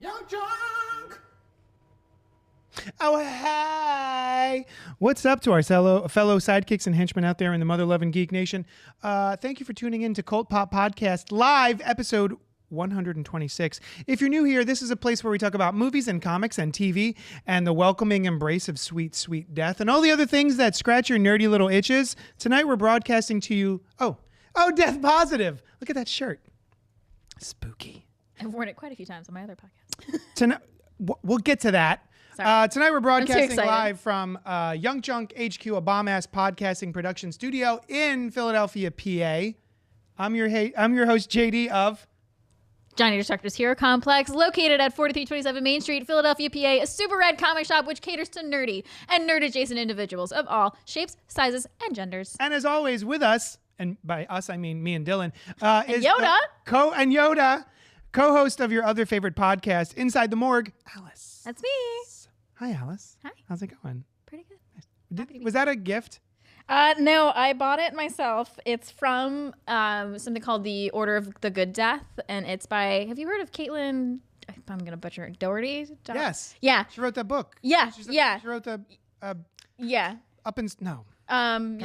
Young Junk! Oh, hey! What's up to our fellow sidekicks and henchmen out there in the mother-loving geek nation? Thank you for tuning in to CultPop Podcast Live, episode 126. If you're new here, this is a place where we talk about movies and comics and TV and the welcoming embrace of sweet, sweet death and all the other things that scratch your nerdy little itches. Tonight, we're broadcasting to you... Oh, Death Positive! Look at that shirt. Spooky. I've worn it quite a few times on my other podcast. Tonight, we'll get to that. Tonight we're broadcasting live from Young Junk HQ, a bomb-ass podcasting production studio in Philadelphia, PA. I'm your host, JD of... Johnny Destructor's Hero Complex, located at 4327 Main Street, Philadelphia, PA, a super rad comic shop which caters to nerdy and nerd-adjacent individuals of all shapes, sizes, and genders. And as always, with us, and by us I mean me and Dylan, is Yoda. Yoda, co-host of your other favorite podcast, Inside the Morgue, Alice. That's me. Hi, Alice. Hi. How's it going? Pretty good. Was that a gift? No, I bought it myself. It's from something called the Order of the Good Death, and it's by, have you heard of Caitlin, I'm going to butcher it, Doherty? Yes. Yeah. She wrote that book. Yeah, She wrote the... yeah. What You'll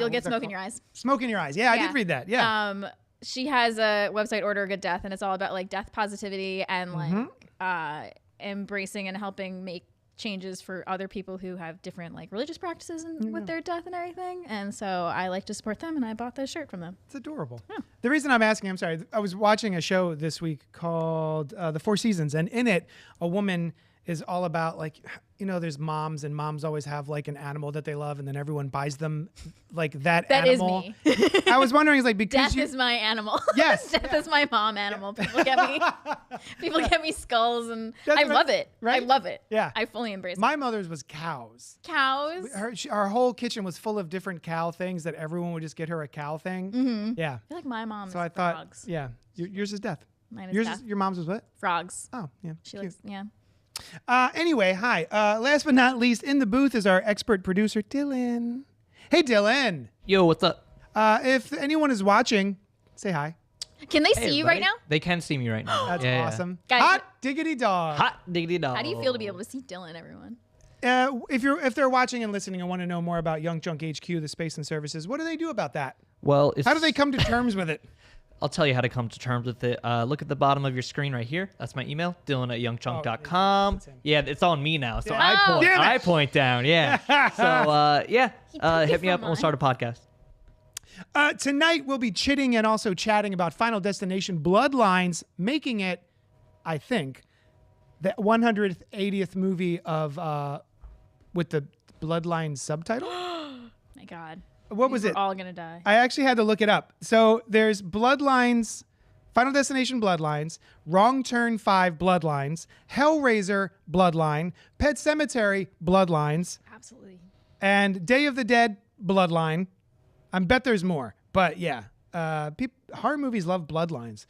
get was that smoke in called? your eyes. Smoke in your eyes. Yeah, I did read that. Yeah. She has a website, Order of Good Death, and it's all about like death positivity and like embracing and helping make changes for other people who have different like religious practices and with their death and everything. And so I like to support them, and I bought this shirt from them. It's adorable. Yeah. The reason I'm asking, I'm sorry, I was watching a show this week called The Four Seasons, and in it, a woman is all about like, you know, there's moms, and moms always have like an animal that they love, and then everyone buys them like that animal. That is me. I was wondering, is like, because Death is my animal. Yes. Death is my mom animal. People get me skulls, and I love it. Right? I love it. Yeah. I fully embrace it. My mother's was cows. Cows. Our whole kitchen was full of different cow things that everyone would just get her a cow thing. Mm-hmm. Yeah. I feel like my mom's So I thought, frogs. yeah, yours is death. Mine is death. Your mom's was what? Frogs. Oh, yeah. She cute. likes, yeah. Anyway, hi. Last but not least, in the booth is our expert producer, Dylan. Hey, Dylan. Yo, what's up? If anyone is watching, say hi. Can they see you right everybody. now? They can see me right now. That's Yeah, yeah. awesome. Guys, Hot diggity dog. Hot diggity dog. How do you feel to be able to see Dylan, everyone? If they're watching and listening and want to know more about Young Junk HQ, the space and services, what do they do about that? Well, How do they come to terms with it? I'll tell you how to come to terms with it. Look at the bottom of your screen right here. That's my email, dylan@youngchunk.com. that's him. Yeah, it's on me now, so Yeah. Oh. Damn it. I point down. Yeah. So hit me up and we'll start a podcast. Tonight, we'll be chitting and also chatting about Final Destination Bloodlines, making it, I think, the 180th movie of with the Bloodlines subtitle. My God. What was We're it? all gonna die. I actually had to look it up. So there's Bloodlines, Final Destination Bloodlines, Wrong Turn 5 Bloodlines, Hellraiser Bloodline, Pet Sematary Bloodlines, Absolutely. and Day of the Dead Bloodline. I bet there's more, but yeah, horror movies love Bloodlines.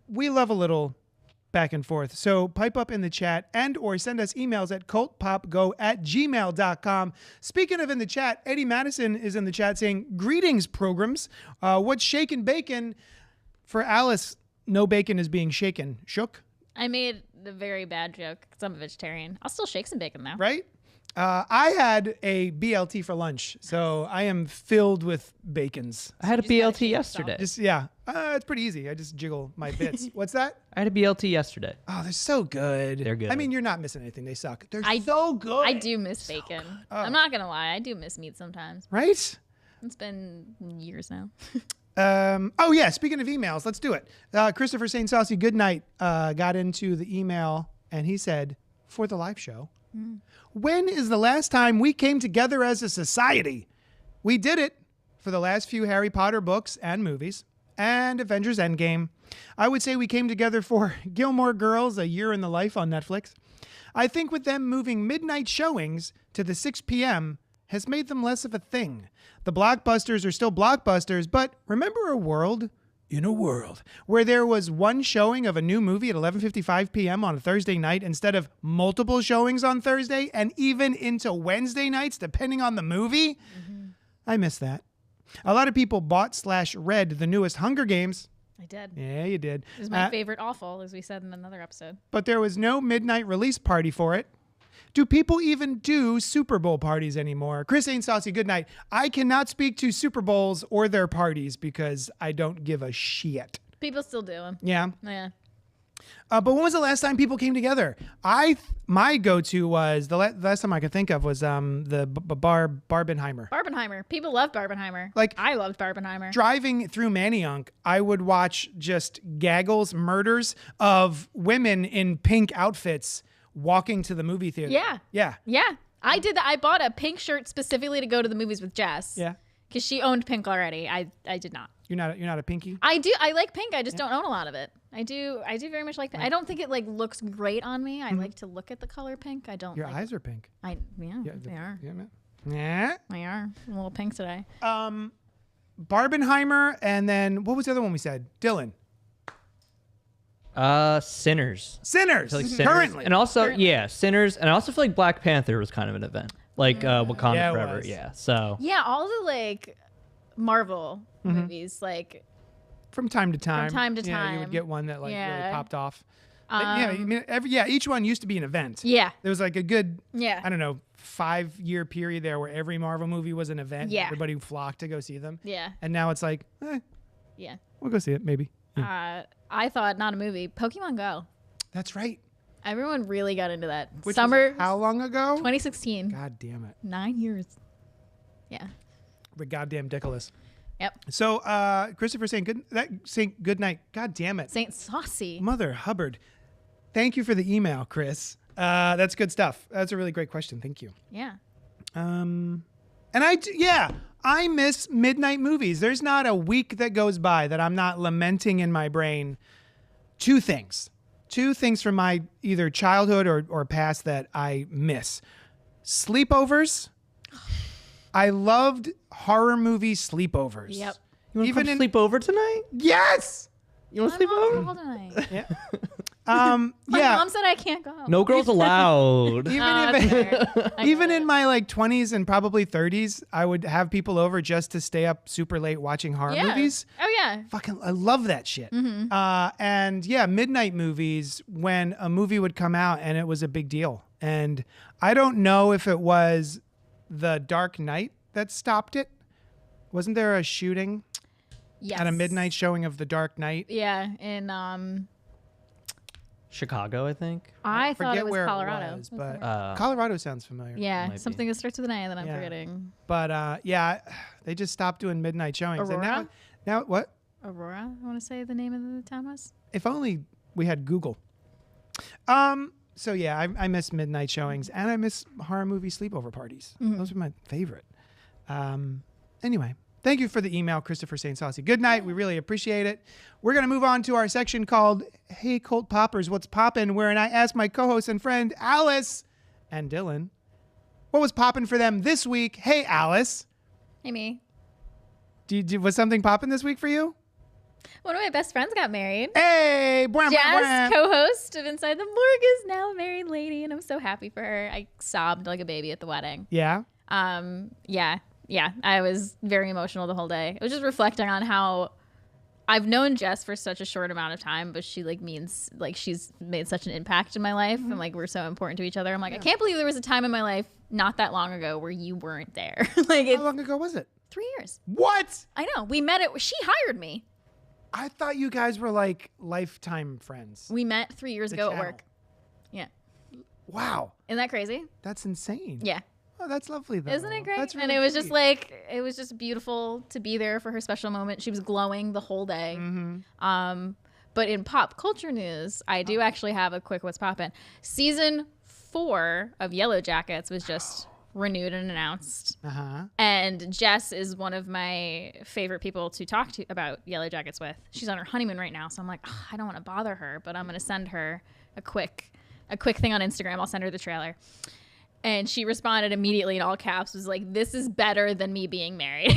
We love a little back and forth. So pipe up in the chat and or send us emails at cultpopgo@gmail.com. Speaking of in the chat, Eddie Madison is in the chat saying, greetings, programs. What's shaking bacon? For Alice, no bacon is being shaken. Shook? I made the very bad joke because I'm a vegetarian. I'll still shake some bacon though. Right? I had a BLT for lunch, so I am filled with bacons. I had a You just gotta BLT shake yesterday. It's pretty easy. I just jiggle my bits. What's that? I had a BLT yesterday. Oh, they're so good. They're good. I mean, you're not missing anything. They suck. They're I- so good. I do miss bacon. I'm not gonna lie. I do miss meat sometimes. Right? It's been years now. Oh, yeah. Speaking of emails, let's do it. Christopher St. Saucy Goodnight got into the email, and he said, for the live show, when is the last time we came together as a society? We did it for the last few Harry Potter books and movies and Avengers Endgame. I would say we came together for Gilmore Girls, A Year in the Life on Netflix. I think with them moving midnight showings to the 6 p.m. has made them less of a thing. The blockbusters are still blockbusters, but remember a world where there was one showing of a new movie at 11:55 p.m. on a Thursday night instead of multiple showings on Thursday and even into Wednesday nights, depending on the movie? I miss that. A lot of people bought/read the newest Hunger Games. I did. Yeah, you did. It was my favorite awful, as we said in another episode. But there was no midnight release party for it. Do people even do Super Bowl parties anymore? Chris Ain't Saucy, good night. I cannot speak to Super Bowls or their parties because I don't give a shit. People still do them. Yeah. Yeah. But when was the last time people came together? My go-to was, the last time I could think of was the Barbenheimer. Barbenheimer. People love Barbenheimer. Like, I loved Barbenheimer. Driving through Manayunk, I would watch just gaggles, murders of women in pink outfits walking to the movie theater. Yeah. Yeah. Yeah. I did that. I bought a pink shirt specifically to go to the movies with Jess. Yeah. Because she owned pink already. I did not. You're not a pinky? I do. I like pink. I just don't own a lot of it. I do very much like pink. I don't think it like looks great on me. I like to look at the color pink. I don't. Your like eyes are pink. Yeah, they are. Yeah. They are. I'm a little pink today. Barbenheimer, and then what was the other one we said? Dylan. Sinners. Sinners. Like Sinners. Currently. And also, Sinners. And I also feel like Black Panther was kind of an event. Like Wakanda Yeah, it Forever. was. Yeah. So. Yeah, all the like Marvel movies, like From time to time. Yeah, you would time. get one that like really Yeah. popped off. I mean, each one used to be an event. yeah, There was like a good, yeah, I don't know, 5-year period there where every Marvel movie was an event. Yeah. Everybody flocked to go see them. yeah, And now it's like, yeah. we'll go see it, maybe. I thought not a movie. Pokemon Go. That's right. Everyone really got into that. Which Summer was how long ago? 2016. God damn it. 9 years. Yeah. The goddamn Dickolas. Yep. So, Christopher saying good night. God damn it. Saint Saucy. Mother Hubbard. Thank you for the email, Chris. That's good stuff. That's a really great question. Thank you. Yeah. And I miss midnight movies. There's not a week that goes by that I'm not lamenting in my brain two things from my either childhood or past that I miss. Sleepovers. I loved horror movie sleepovers. Yep. You want to sleep over tonight? Yes. You want to sleep over? All tonight. Yeah. My yeah. mom said I can't go. No girls allowed. Even in my like 20s and probably 30s, I would have people over just to stay up super late watching horror movies. Oh yeah. Fucking, I love that shit. And yeah, midnight movies, when a movie would come out and it was a big deal. And I don't know if it was The Dark Knight that stopped it. Wasn't there a shooting Yes. at a midnight showing of The Dark Knight? Yeah. In Chicago, I think. I thought it Forget was where Colorado. it was, but Uh, Colorado sounds familiar. Yeah, Might something that starts with an A that I'm Yeah. forgetting. But they just stopped doing midnight showings. Aurora? And now what? Aurora, I want to say the name of the town was. If only we had Google. So yeah, I miss midnight showings and I miss horror movie sleepover parties. Those are my favorite. Anyway, thank you for the email, Christopher St. Saucy. Good night. We really appreciate it. We're going to move on to our section called Hey Cult Poppers, What's Poppin', wherein I ask my co-host and friend Alice and Dylan what was poppin' for them this week. Hey, Alice. Hey, me. Was something poppin' this week for you? One of my best friends got married. Hey, bwah, bwah, Jazz, bwah. co-host of Inside the Morgue, is now a married lady, and I'm so happy for her. I sobbed like a baby at the wedding. Yeah. Yeah. I was very emotional the whole day. It was just reflecting on how I've known Jess for such a short amount of time, but she she's made such an impact in my life, and like we're so important to each other. I'm like, I can't believe there was a time in my life not that long ago where you weren't there. How long ago was it? 3 years. What? I know. We met she hired me. I thought you guys were like lifetime friends. We met 3 years ago channel. at work. Yeah. Wow. Isn't that crazy? That's insane. Yeah. Oh, that's lovely though. Isn't it great? That's really and it was sweet. just like, it was just beautiful to be there for her special moment. She was glowing the whole day. But in pop culture news, I do actually have a quick what's poppin'. Season 4 of Yellow Jackets was just renewed and announced. And Jess is one of my favorite people to talk to about Yellow Jackets with. She's on her honeymoon right now, so I'm like, I don't want to bother her, but I'm going to send her a quick thing on Instagram. I'll send her the trailer. And she responded immediately in all caps, was like, this is better than me being married.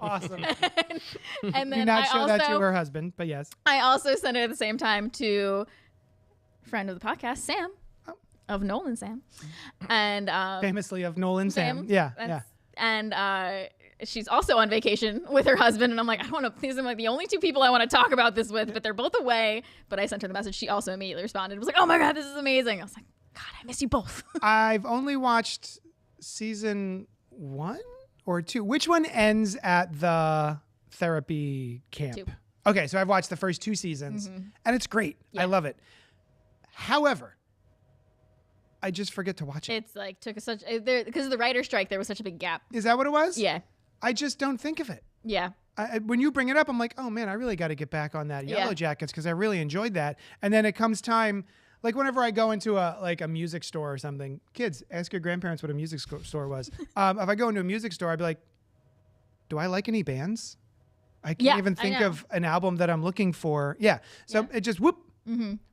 Awesome. And Do then not show that to her husband, but yes. I also sent it at the same time to friend of the podcast, Sam, of Nolan Sam. And Famously of Nolan Sam. Sam. Yeah. That's- And she's also on vacation with her husband. And I'm like, I don't want to, these are like the only two people I want to talk about this with, but they're both away. But I sent her the message. She also immediately responded. Was like, oh my God, this is amazing. I was like, God, I miss you both. I've only watched season 1 or 2. Which one ends at the therapy camp? 2. Okay, so I've watched the first 2 seasons, and it's great. Yeah. I love it. However, I just forget to watch it. It's like took such because of the writer's strike. There was such a big gap. Is that what it was? Yeah. I just don't think of it. Yeah. When you bring it up, I'm like, oh man, I really got to get back on that Yeah. Yellow Jackets because I really enjoyed that. And then it comes time, like whenever I go into a music store or something, kids, ask your grandparents what a music store was. If I go into a music store, I'd be like, do I like any bands? I can't even think of an album that I'm looking for. Yeah. So it just whoop.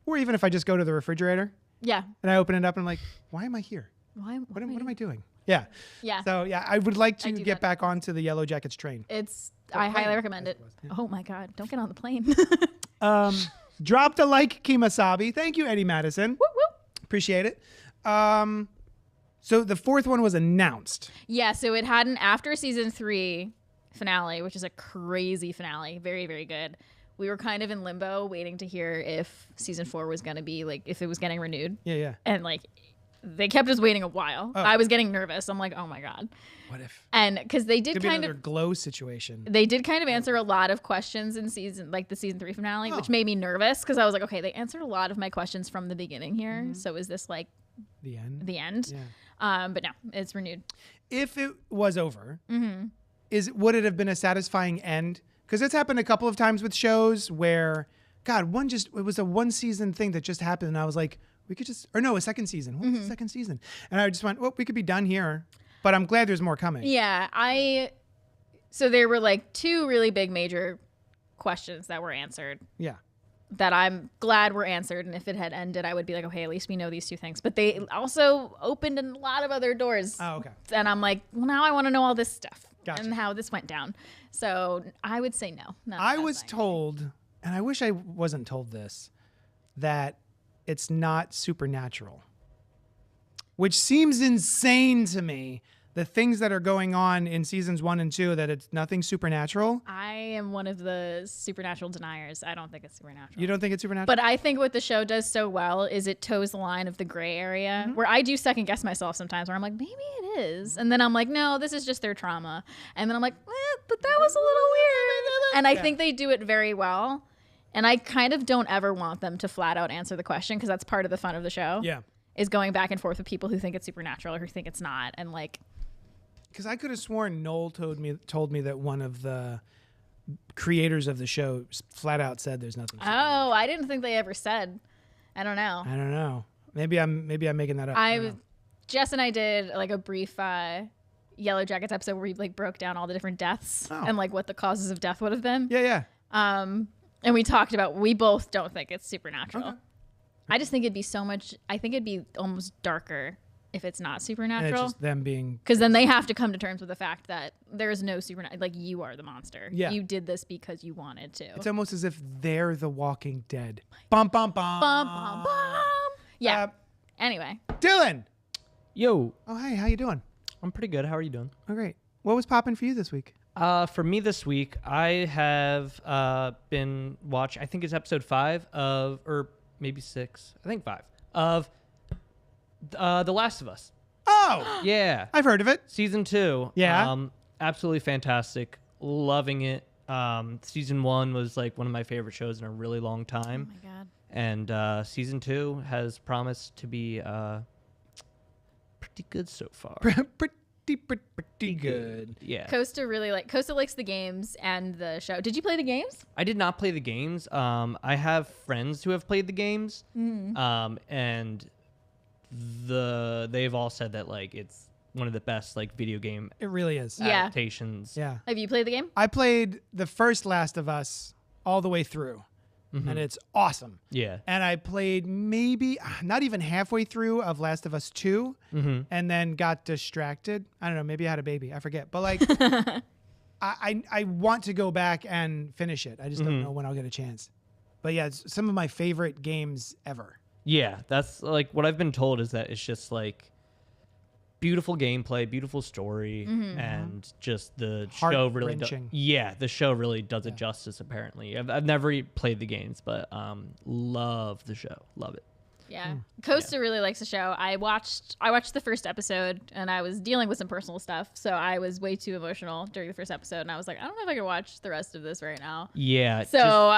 Or even if I just go to the refrigerator. Yeah. And I open it up and I'm like, why am I here? What am I doing? Yeah. Yeah. So yeah, I would like to do get that. back onto the Yellow Jackets train. I highly recommend it. Yeah. Oh my God. Don't get on the plane. Dropped a like, Kimasabi. Thank you, Eddie Madison. Woo woo. Appreciate it. So the 4th one was announced. Yeah. So it had an after season 3 finale, which is a crazy finale. Very, very good. We were kind of in limbo waiting to hear if season 4 was going to be like, if it was getting renewed. Yeah. And like, they kept us waiting a while. Oh. I was getting nervous. I'm like, oh my God. What if? And because they did Could be kind another of, glow situation. they did kind of answer a lot of questions in the season 3 finale, which made me nervous because I was like, okay, they answered a lot of my questions from the beginning here. So is this like The end. the end? Yeah. But no, it's renewed. If it was over, would it have been a satisfying end? Because it's happened a couple of times with shows where, God, it was a 1 season thing that just happened, and I was like, we could just, or no, a 2nd season. What was the 2nd season? And I just went, well, we could be done here, but I'm glad there's more coming. Yeah, so there were like 2 really big major questions that were answered. Yeah. That I'm glad were answered, and if it had ended, I would be like, okay, at least we know these 2 things. But they also opened a lot of other doors. Oh, okay. And I'm like, well, now I want to know all this stuff Gotcha. and how this went down. So I would say no. I was told, and I wish I wasn't told this, that it's not supernatural, which seems insane to me. The things that are going on in seasons 1 and 2, that it's nothing supernatural. I am one of the supernatural deniers. I don't think it's supernatural. You don't think it's supernatural? But I think what the show does so well is it toes the line of the gray area where I do second guess myself sometimes where I'm like, maybe it is. And then I'm like, no, this is just their trauma. And then I'm like, but that was a little weird. And I think they do it very well. And I kind of don't ever want them to flat out answer the question because that's part of the fun of the show. Yeah. Is going back and forth with people who think it's supernatural or who think it's not. And like, because I could have sworn Noel told me that one of the creators of the show flat out said there's nothing. oh, I didn't think they ever said. I don't know. I don't know. Maybe I'm making that up. Jess and I did like a brief Yellow Jackets episode where we like broke down all the different deaths and like what the causes of death would have been. Yeah. And we talked about we both don't think it's supernatural. Okay. I just think it'd be so much. I think it'd be almost darker if it's not supernatural. And it's just them being... Because then they have to come to terms with the fact that there is no supernatural... Like, you are the monster. Yeah. You did this because you wanted to. It's almost as if they're the Walking Dead. Bum, bum, bum. Bum, bum, bum. Yeah. Anyway. Dylan! Yo. Oh, hey. How you doing? I'm pretty good. How are you doing? Oh, great. What was popping for you this week? For me this week, I have been watching, I think it's episode 5 of, or maybe 6, I think 5, of... The Last of Us. Oh! Yeah. I've heard of it. Season 2. Yeah. Absolutely fantastic. Loving it. Season 1 was like one of my favorite shows in a really long time. Oh, my God. And season 2 has promised to be pretty good so far. Pretty good. Yeah. Costa likes the games and the show. Did you play the games? I did not play the games. I have friends who have played the games. And they've all said that like it's one of the best like video game It really is. adaptations. Yeah. Have you played the game? I played the first Last of Us all the way through, and it's awesome. Yeah. And I played maybe not even halfway through of Last of Us 2, and then got distracted. I don't know. Maybe I had a baby. I forget. But like, I want to go back and finish it. I just don't know when I'll get a chance. But yeah, it's some of my favorite games ever. Yeah, that's like what I've been told is that it's just like beautiful gameplay, beautiful story, and just the show really Heart-wrenching. the show really does it justice. Apparently, I've never played the games, but love the show, love it. Yeah. Costa really likes the show. I watched the first episode, and I was dealing with some personal stuff, so I was way too emotional during the first episode, and I was like, I don't know if I can watch the rest of this right now. Yeah. So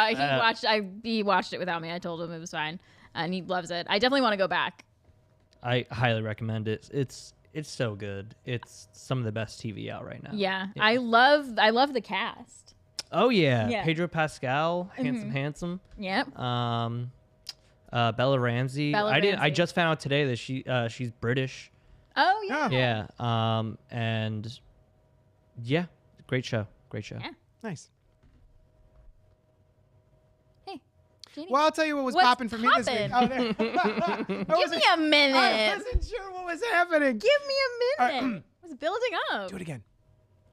he watched it without me. I told him it was fine, and he loves it. I definitely want to go back. I highly recommend it. It's so good. It's some of the best TV out right now. Yeah. I love the cast. Oh yeah. Yeah. Pedro Pascal, handsome. Yep. Bella Ramsey. I just found out today that she's British. Oh yeah. Yeah. And yeah, great show. Yeah. Nice. Hey, Jeannie. Well, I'll tell you what was What's popping for me this week. Oh, there. Give me a minute. I wasn't sure what was happening. Give me a minute. It was building up. Do it again.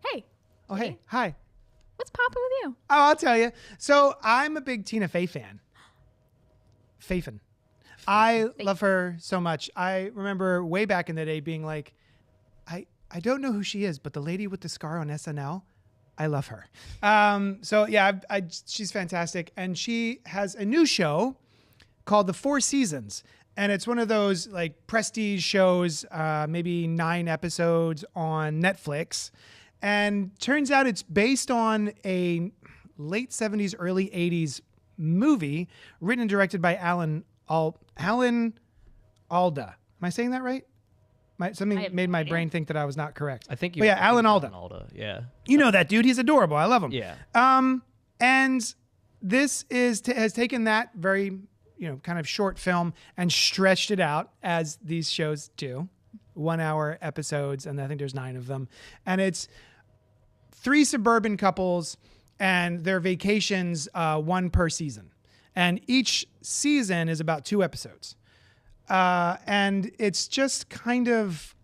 Hey. Oh, hey. Hi. What's popping with you? Oh, I'll tell you. So I'm a big Tina Fey fan. Fafin. I love her so much. I remember way back in the day being like, I don't know who she is, but the lady with the scar on SNL, I love her. So yeah, she's fantastic. And she has a new show called The Four Seasons. And it's one of those like prestige shows, maybe 9 episodes on Netflix. And turns out it's based on a late 70s, early 80s movie written and directed by Alan Alda. Am I saying that right? Something made my brain think that I was not correct. I think you. But yeah, Alan Alda. Yeah. You know that dude. He's adorable. I love him. Yeah. And this has taken that very, kind of short film and stretched it out as these shows do. 1-hour episodes, and I think there's 9 of them. And it's 3 suburban couples and their vacations, 1 per season. And each season is about 2 episodes. And it's just kind of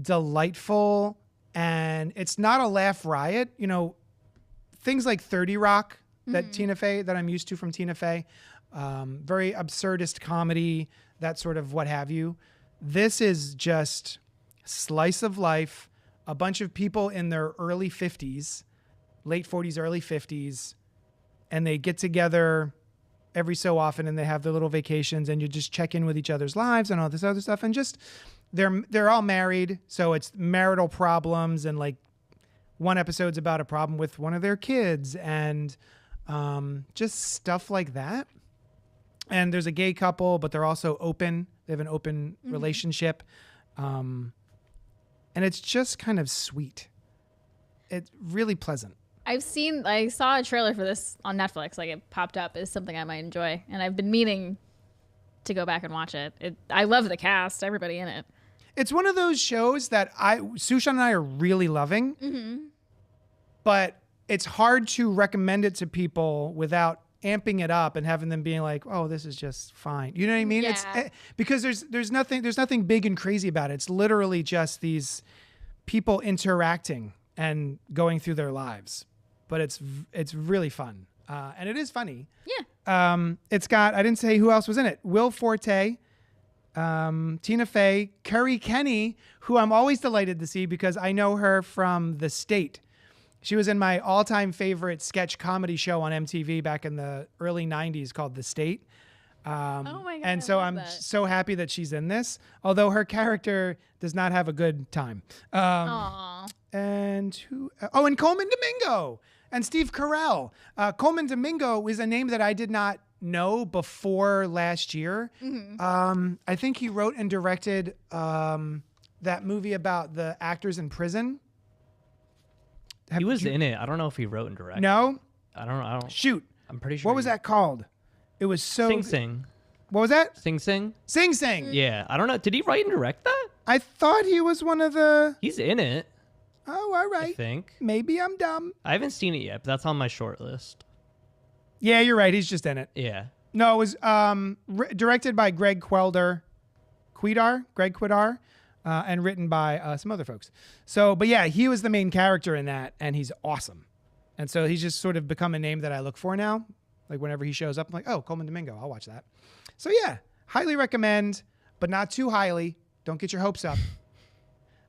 delightful, and it's not a laugh riot. Things like 30 Rock that that I'm used to from Tina Fey, very absurdist comedy, that sort of what have you. This is just slice of life, a bunch of people in their early 50s, late 40s, early 50s, and they get together every so often and they have their little vacations, and you just check in with each other's lives and all this other stuff. And just they're all married, so it's marital problems, and like one episode's about a problem with one of their kids, and just stuff like that. And there's a gay couple, but they're also open. They have an open relationship. And it's just kind of sweet. It's really pleasant. I saw a trailer for this on Netflix. Like, it popped up as something I might enjoy. And I've been meaning to go back and watch it. I love the cast, everybody in it. It's one of those shows that Sushan and I are really loving. But it's hard to recommend it to people without amping it up and having them being like, "Oh, this is just fine." You know what I mean? Yeah. Because there's nothing big and crazy about it. It's literally just these people interacting and going through their lives. But it's really fun, and it is funny. Yeah. It's got, I didn't say who else was in it. Will Forte, Tina Fey, Kerry Kenny, who I'm always delighted to see because I know her from The State. She was in my all-time favorite sketch comedy show on MTV back in the early 90s called The State. Oh my God, and so I'm that. so happy that she's in this, although her character does not have a good time. Aww. And and Coleman Domingo and Steve Carell. Coleman Domingo is a name that I did not know before last year. I think he wrote and directed that movie about the actors in prison. He was in it. I don't know if he wrote and directed. No? I don't. Shoot. I'm pretty sure. What was that called? It was so... Sing Sing. What was that? Sing Sing? Sing Sing. Yeah. I don't know. Did he write and direct that? I thought he was one of the... He's in it. Oh, all right. I think. Maybe I'm dumb. I haven't seen it yet, but that's on my short list. Yeah, you're right. He's just in it. Yeah. No, it was directed by Greg Quidar, and written by some other folks. So, but yeah, he was the main character in that, and he's awesome. And so he's just sort of become a name that I look for now. Like whenever he shows up, I'm like, oh, Coleman Domingo, I'll watch that. So yeah, highly recommend, but not too highly. Don't get your hopes up.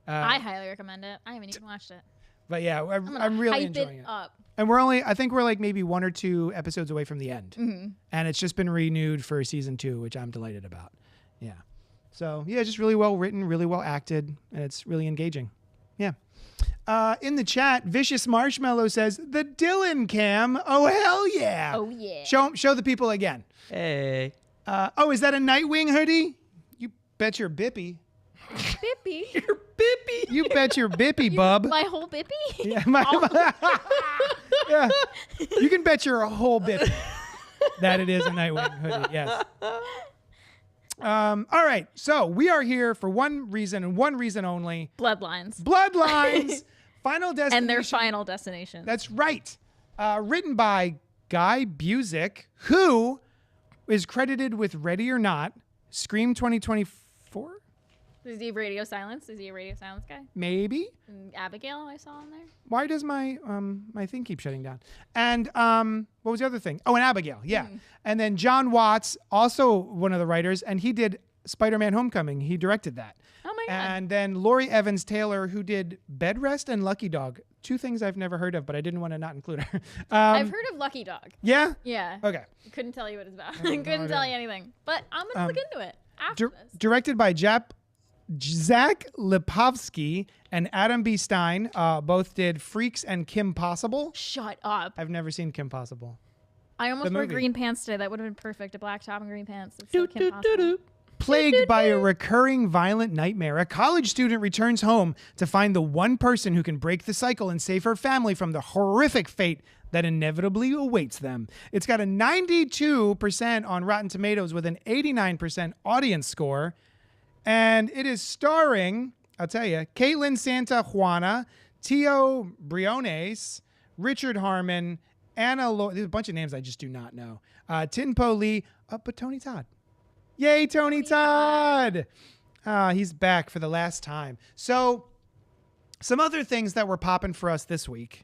I highly recommend it. I haven't even watched it. But yeah, I'm really enjoying it. Up. And I think we're like maybe 1 or 2 episodes away from the end. Mm-hmm. And it's just been renewed for season 2, which I'm delighted about. Yeah. So yeah, just really well written, really well acted, and it's really engaging. Yeah. In the chat, Vicious Marshmallow says, the Dylan cam. Oh, hell yeah. Oh, yeah. Show the people again. Hey. Is that a Nightwing hoodie? You bet your bippy. Bippy. Your bippy. You bet your bippy, bub. My whole bippy? Yeah, yeah. You can bet your whole bippy that it is a Nightwing hoodie. Yes. All right. So we are here for one reason and one reason only. Bloodlines. Bloodlines. Final Destination. And their final destination. That's right. Written by Guy Busick, who is credited with Ready or Not, Scream 2024. Is he Radio Silence? Is he a Radio Silence guy? Maybe. And Abigail, I saw on there. Why does my my thing keep shutting down? And what was the other thing? Oh, and Abigail, yeah. And then John Watts, also one of the writers, and he did Spider-Man: Homecoming. He directed that. Oh my God. And then Laurie Evans Taylor, who did Bed Rest and Lucky Dog. 2 things I've never heard of, but I didn't want to not include her. I've heard of Lucky Dog. Yeah. Yeah. Okay. Couldn't tell you what it's about. Couldn't tell you anything. But I'm gonna look into it after this. Directed by Zach Lipovsky and Adam B. Stein. Both did Freaks and Kim Possible. Shut up. I've never seen Kim Possible. I almost The wore movie. green pants today. That would have been perfect. A black top and green pants. It's so Kim Possible. Plagued by a recurring violent nightmare, a college student returns home to find the one person who can break the cycle and save her family from the horrific fate that inevitably awaits them. It's got a 92% on Rotten Tomatoes with an 89% audience score. And it is starring, I'll tell you, Caitlin Santa Juana, Tio Briones, Richard Harmon, there's a bunch of names I just do not know. Tinpo Lee, but Tony Todd. Yay, Tony Todd! He's back for the last time. So, some other things that were popping for us this week,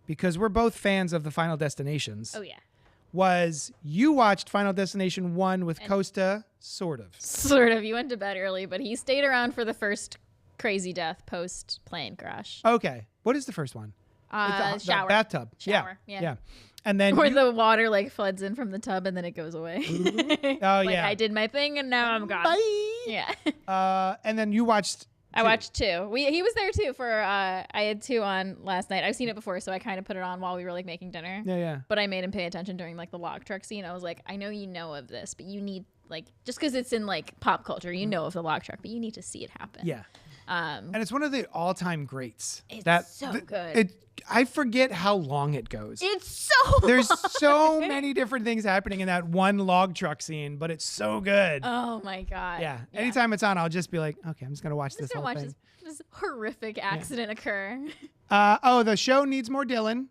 because we're both fans of the Final Destinations. Oh, yeah. Was you watched Final Destination 1 with Costa, sort of. Sort of. You went to bed early, but he stayed around for the first crazy death post plane crash. Okay. What is the first one? The Shower. bathtub. Shower. Yeah. And then Where the water like floods in from the tub and then it goes away. Oh, like, yeah. I did my thing and now I'm gone. Bye. Yeah. And then you watched. I watched 2. He was there too for I had 2 on last night. I've seen it before, so I kind of put it on while we were like making dinner. Yeah. But I made him pay attention during like the log truck scene. I was like, I know you know of this, but you need like just because it's in like pop culture, you know of the log truck, but you need to see it happen. Yeah. And it's one of the all-time greats. It's so good. I forget how long it goes. It's so There's long. so many different things happening in that one log truck scene, but it's so good. Oh my God. Yeah. Anytime it's on, I'll just be like, okay, I'm just going to watch this whole thing. This horrific accident occur. The show needs more Dylan.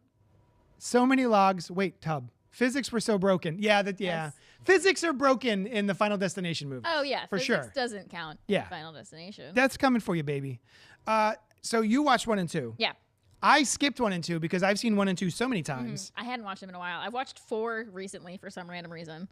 So many logs. Wait, tub. Physics were so broken. Yeah. Yes. Physics are broken in the Final Destination movie. Oh yeah. For Physics sure. doesn't count. Yeah. Final Destination. That's coming for you, baby. So you watched 1 and 2. Yeah. I skipped 1 and 2 because I've seen 1 and 2 so many times. I hadn't watched them in a while. I've watched 4 recently for some random reason.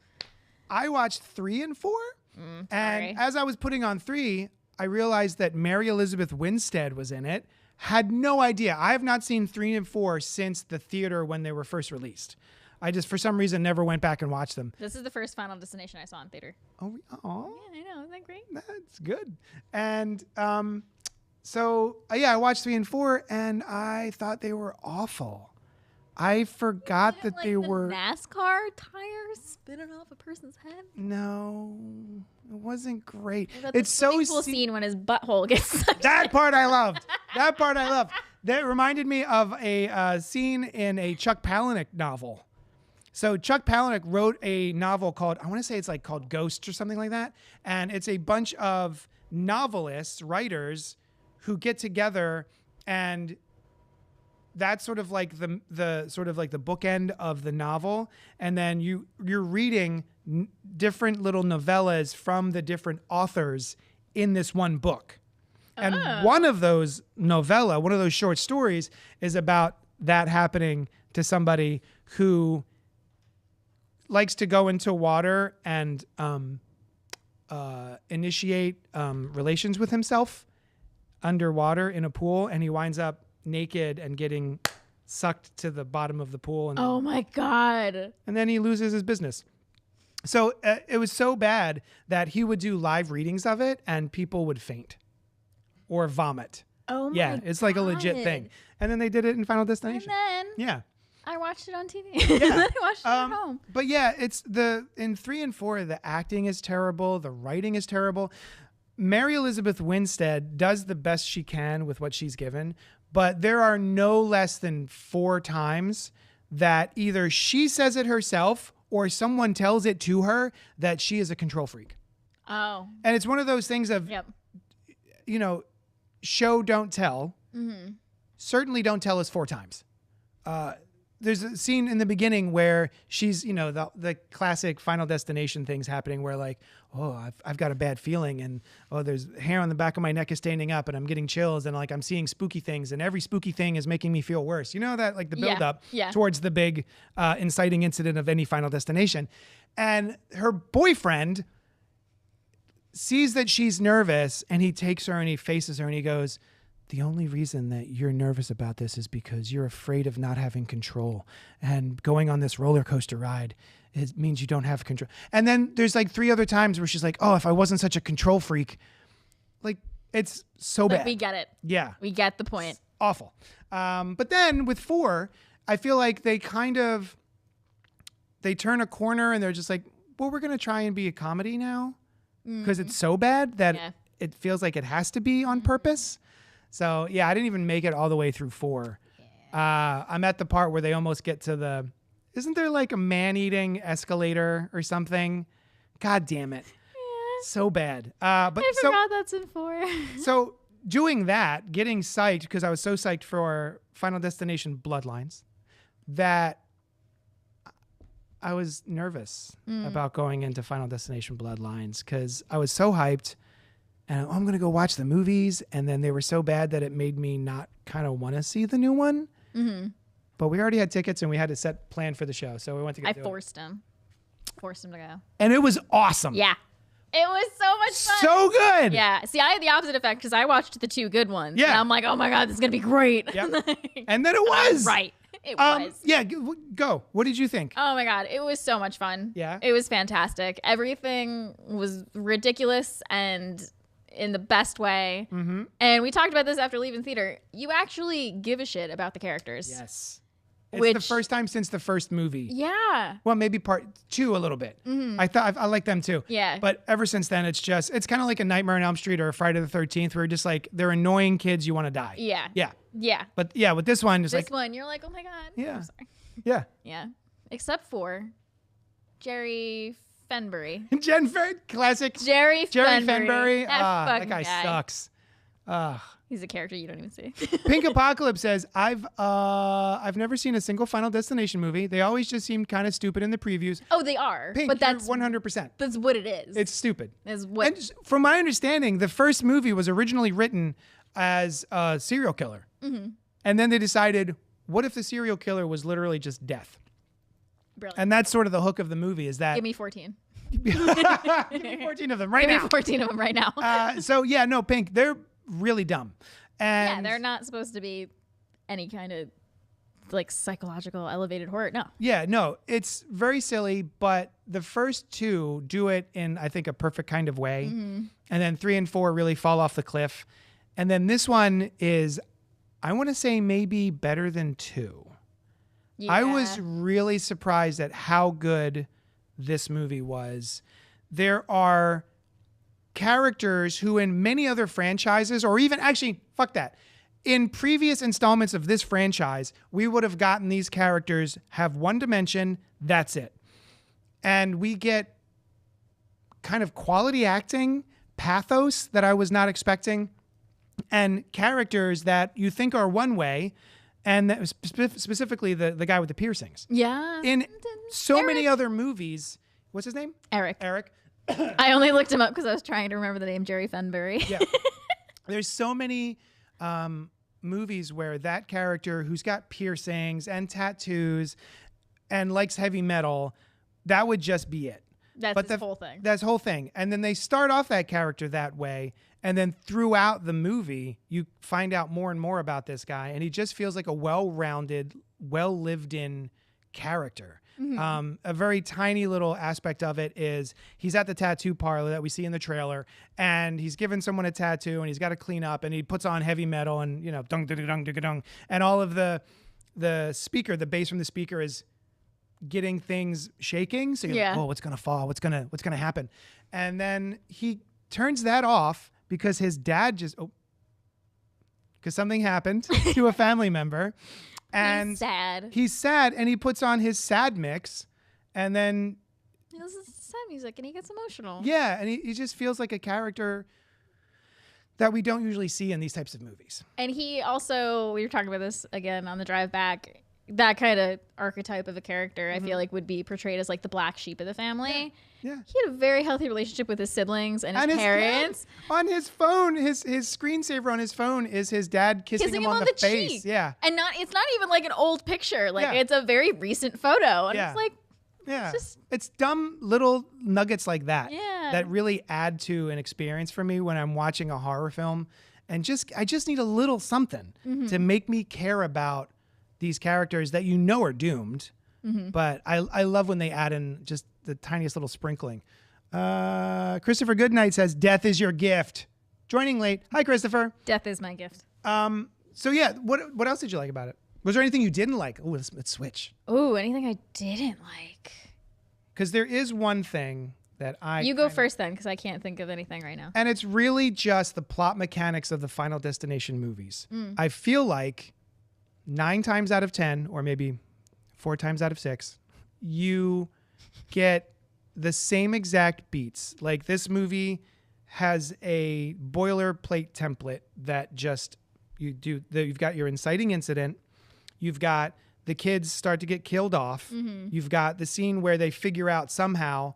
I watched 3 and 4. Sorry. And as I was putting on 3, I realized that Mary Elizabeth Winstead was in it. Had no idea. I have not seen 3 and 4 since the theater when they were first released. I just, for some reason, never went back and watched them. This is the first Final Destination I saw in theater. Oh, Yeah, I know. Isn't that great? that's good. And I watched 3 and 4, and I thought they were awful. I forgot that like they the were NASCAR tires spinning off a person's head. No, it wasn't great. What about It's the so swimming pool scene when his butthole gets sucked. That part I loved. That reminded me of a scene in a Chuck Palahniuk novel. So Chuck Palahniuk wrote a novel called, I want to say it's like called Ghosts or something like that. And it's a bunch of novelists, writers who get together, and that's sort of like the sort of like the bookend of the novel. And then you're reading different little novellas from the different authors in this one book. And one of those short stories is about that happening to somebody who likes to go into water and initiate relations with himself underwater in a pool, and he winds up naked and getting sucked to the bottom of the pool. And Oh my God. and then he loses his business. So it was so bad that he would do live readings of it and people would faint or vomit. Oh my Yeah, it's like a legit God. thing. And then they did it in Final And Destination. then Yeah. I watched it on TV. And then I watched it at home. But yeah, it's in 3 and 4, the acting is terrible. The writing is terrible. Mary Elizabeth Winstead does the best she can with what she's given, but there are no less than 4 times that either she says it herself or someone tells it to her that she is a control freak. Oh. And it's one of those things of, Yep. you know, show, don't tell. Mm-hmm. Certainly don't tell us 4 times. There's a scene in the beginning where she's, you know, the classic Final Destination things happening where like, oh, I've got a bad feeling, and oh, there's hair on the back of my neck is standing up, and I'm getting chills, and like I'm seeing spooky things, and every spooky thing is making me feel worse. You know, that like the build up towards the big inciting incident of any Final Destination. And her boyfriend sees that she's nervous, and he takes her and he faces her and he goes, the only reason that you're nervous about this is because you're afraid of not having control, and going on this roller coaster ride, it means you don't have control. And then there's like 3 other times where she's like, oh, if I wasn't such a control freak, like it's so Like, bad. we get it. Yeah. We get the point. It's awful. But then with 4, I feel like they turn a corner and they're just like, well, we're going to try and be a comedy now because it's so bad that it feels like it has to be on purpose. So yeah, I didn't even make it all the way through 4. I'm at the part where they almost get to isn't there like a man-eating escalator or something? God damn it. Yeah. So bad. But I forgot that's in 4. so doing that, getting psyched, because I was so psyched for Final Destination Bloodlines, that I was nervous about going into Final Destination Bloodlines because I was so hyped. And I'm going to go watch the movies. And then they were so bad that it made me not kind of want to see the new one. Mm-hmm. But we already had tickets and we had a plan for the show. So we went to go Forced him to go. And it was awesome. Yeah. It was so much fun. So good. Yeah. See, I had the opposite effect because I watched the 2 good ones. Yeah. And I'm like, oh my God, this is going to be great. Yep. And then it was. Right. It was. Yeah. Go. What did you think? Oh my God. It was so much fun. Yeah. It was fantastic. Everything was ridiculous and in the best way. Mm-hmm. And we talked about this after leaving theater. You actually give a shit about the characters. Yes. It's the first time since the first movie. Yeah. Well, maybe part 2 a little bit. Mm-hmm. I like them too. Yeah. But ever since then, it's kind of like a Nightmare on Elm Street or a Friday the 13th, where just like they're annoying kids you want to die. Yeah. Yeah. Yeah. But yeah, with this one, This one, you're like, oh my God. Yeah. I'm sorry. Yeah. Yeah. Except for Jerry Fenbury. Classic. Jerry Fenbury. That guy sucks. He's a character you don't even see. Pink Apocalypse says, I've never seen a single Final Destination movie. They always just seemed kind of stupid in the previews. Oh, they are. Pink, but that's 100%. That's what it is. It's stupid. And from my understanding, the first movie was originally written as a serial killer. Mm-hmm. And then they decided, what if the serial killer was literally just death? Brilliant. And that's sort of the hook of the movie, is that... Give me 14. Give me 14 of them right now. Give me 14 of them right now. So yeah, no, Pink, they're really dumb. And yeah, they're not supposed to be any kind of like psychological elevated horror. No. Yeah, no, it's very silly, but the first 2 do it in, I think, a perfect kind of way. Mm-hmm. And then 3 and 4 really fall off the cliff. And then this one is, I want to say, maybe better than 2. Yeah. I was really surprised at how good this movie was. There are characters who in many other franchises, or even actually, fuck that, in previous installments of this franchise, we would have gotten these characters have one dimension, that's it. And we get kind of quality acting, pathos that I was not expecting, and characters that you think are one way, and that was specifically the guy with the piercings. Yeah. In so many other movies, what's his name? Eric. I only looked him up because I was trying to remember the name Jerry Fenbury. Yeah. There's so many movies where that character who's got piercings and tattoos and likes heavy metal, that would just be it. That's his whole thing. That's whole thing. And then they start off that character that way. And then throughout the movie, you find out more and more about this guy. And he just feels like a well-rounded, well-lived-in character. A very tiny little aspect of it is he's at the tattoo parlor that we see in the trailer, and he's giving someone a tattoo, and he's got to clean up, and he puts on heavy metal, and dung dung dung dung dung, and all of the speaker, the bass from the speaker is getting things shaking. So you're like, oh, what's gonna fall? What's gonna happen? And then he turns that off because his dad because something happened to a family member. And he's sad, and he puts on his sad mix, and then he listens to sad music, and he gets emotional. Yeah, and he just feels like a character that we don't usually see in these types of movies. And he also, we were talking about this again on the drive back, that kind of archetype of a character, I feel like would be portrayed as like the black sheep of the family. Yeah. He had a very healthy relationship with his siblings and his parents. On his phone, his screensaver on his phone is his dad kissing him on the face. Cheek. Yeah. And it's not even like an old picture. Like it's a very recent photo. And it's like, it's dumb little nuggets like that that really add to an experience for me when I'm watching a horror film. And I just need a little something to make me care about these characters that are doomed. But I love when they add in just the tiniest little sprinkling. Christopher Goodnight says, "Death is your gift." Joining late. Hi, Christopher. Death is my gift. So yeah, what else did you like about it? Was there anything you didn't like? Oh, let's switch. Oh, anything I didn't like? Because there is one thing that You go first then, because I can't think of anything right now. And it's really just the plot mechanics of the Final Destination movies. I feel like 9 times out of 10, or maybe 4 times out of 6, you get the same exact beats. Like this movie has a boilerplate template that just you've got your inciting incident, you've got the kids start to get killed off, you've got the scene where they figure out somehow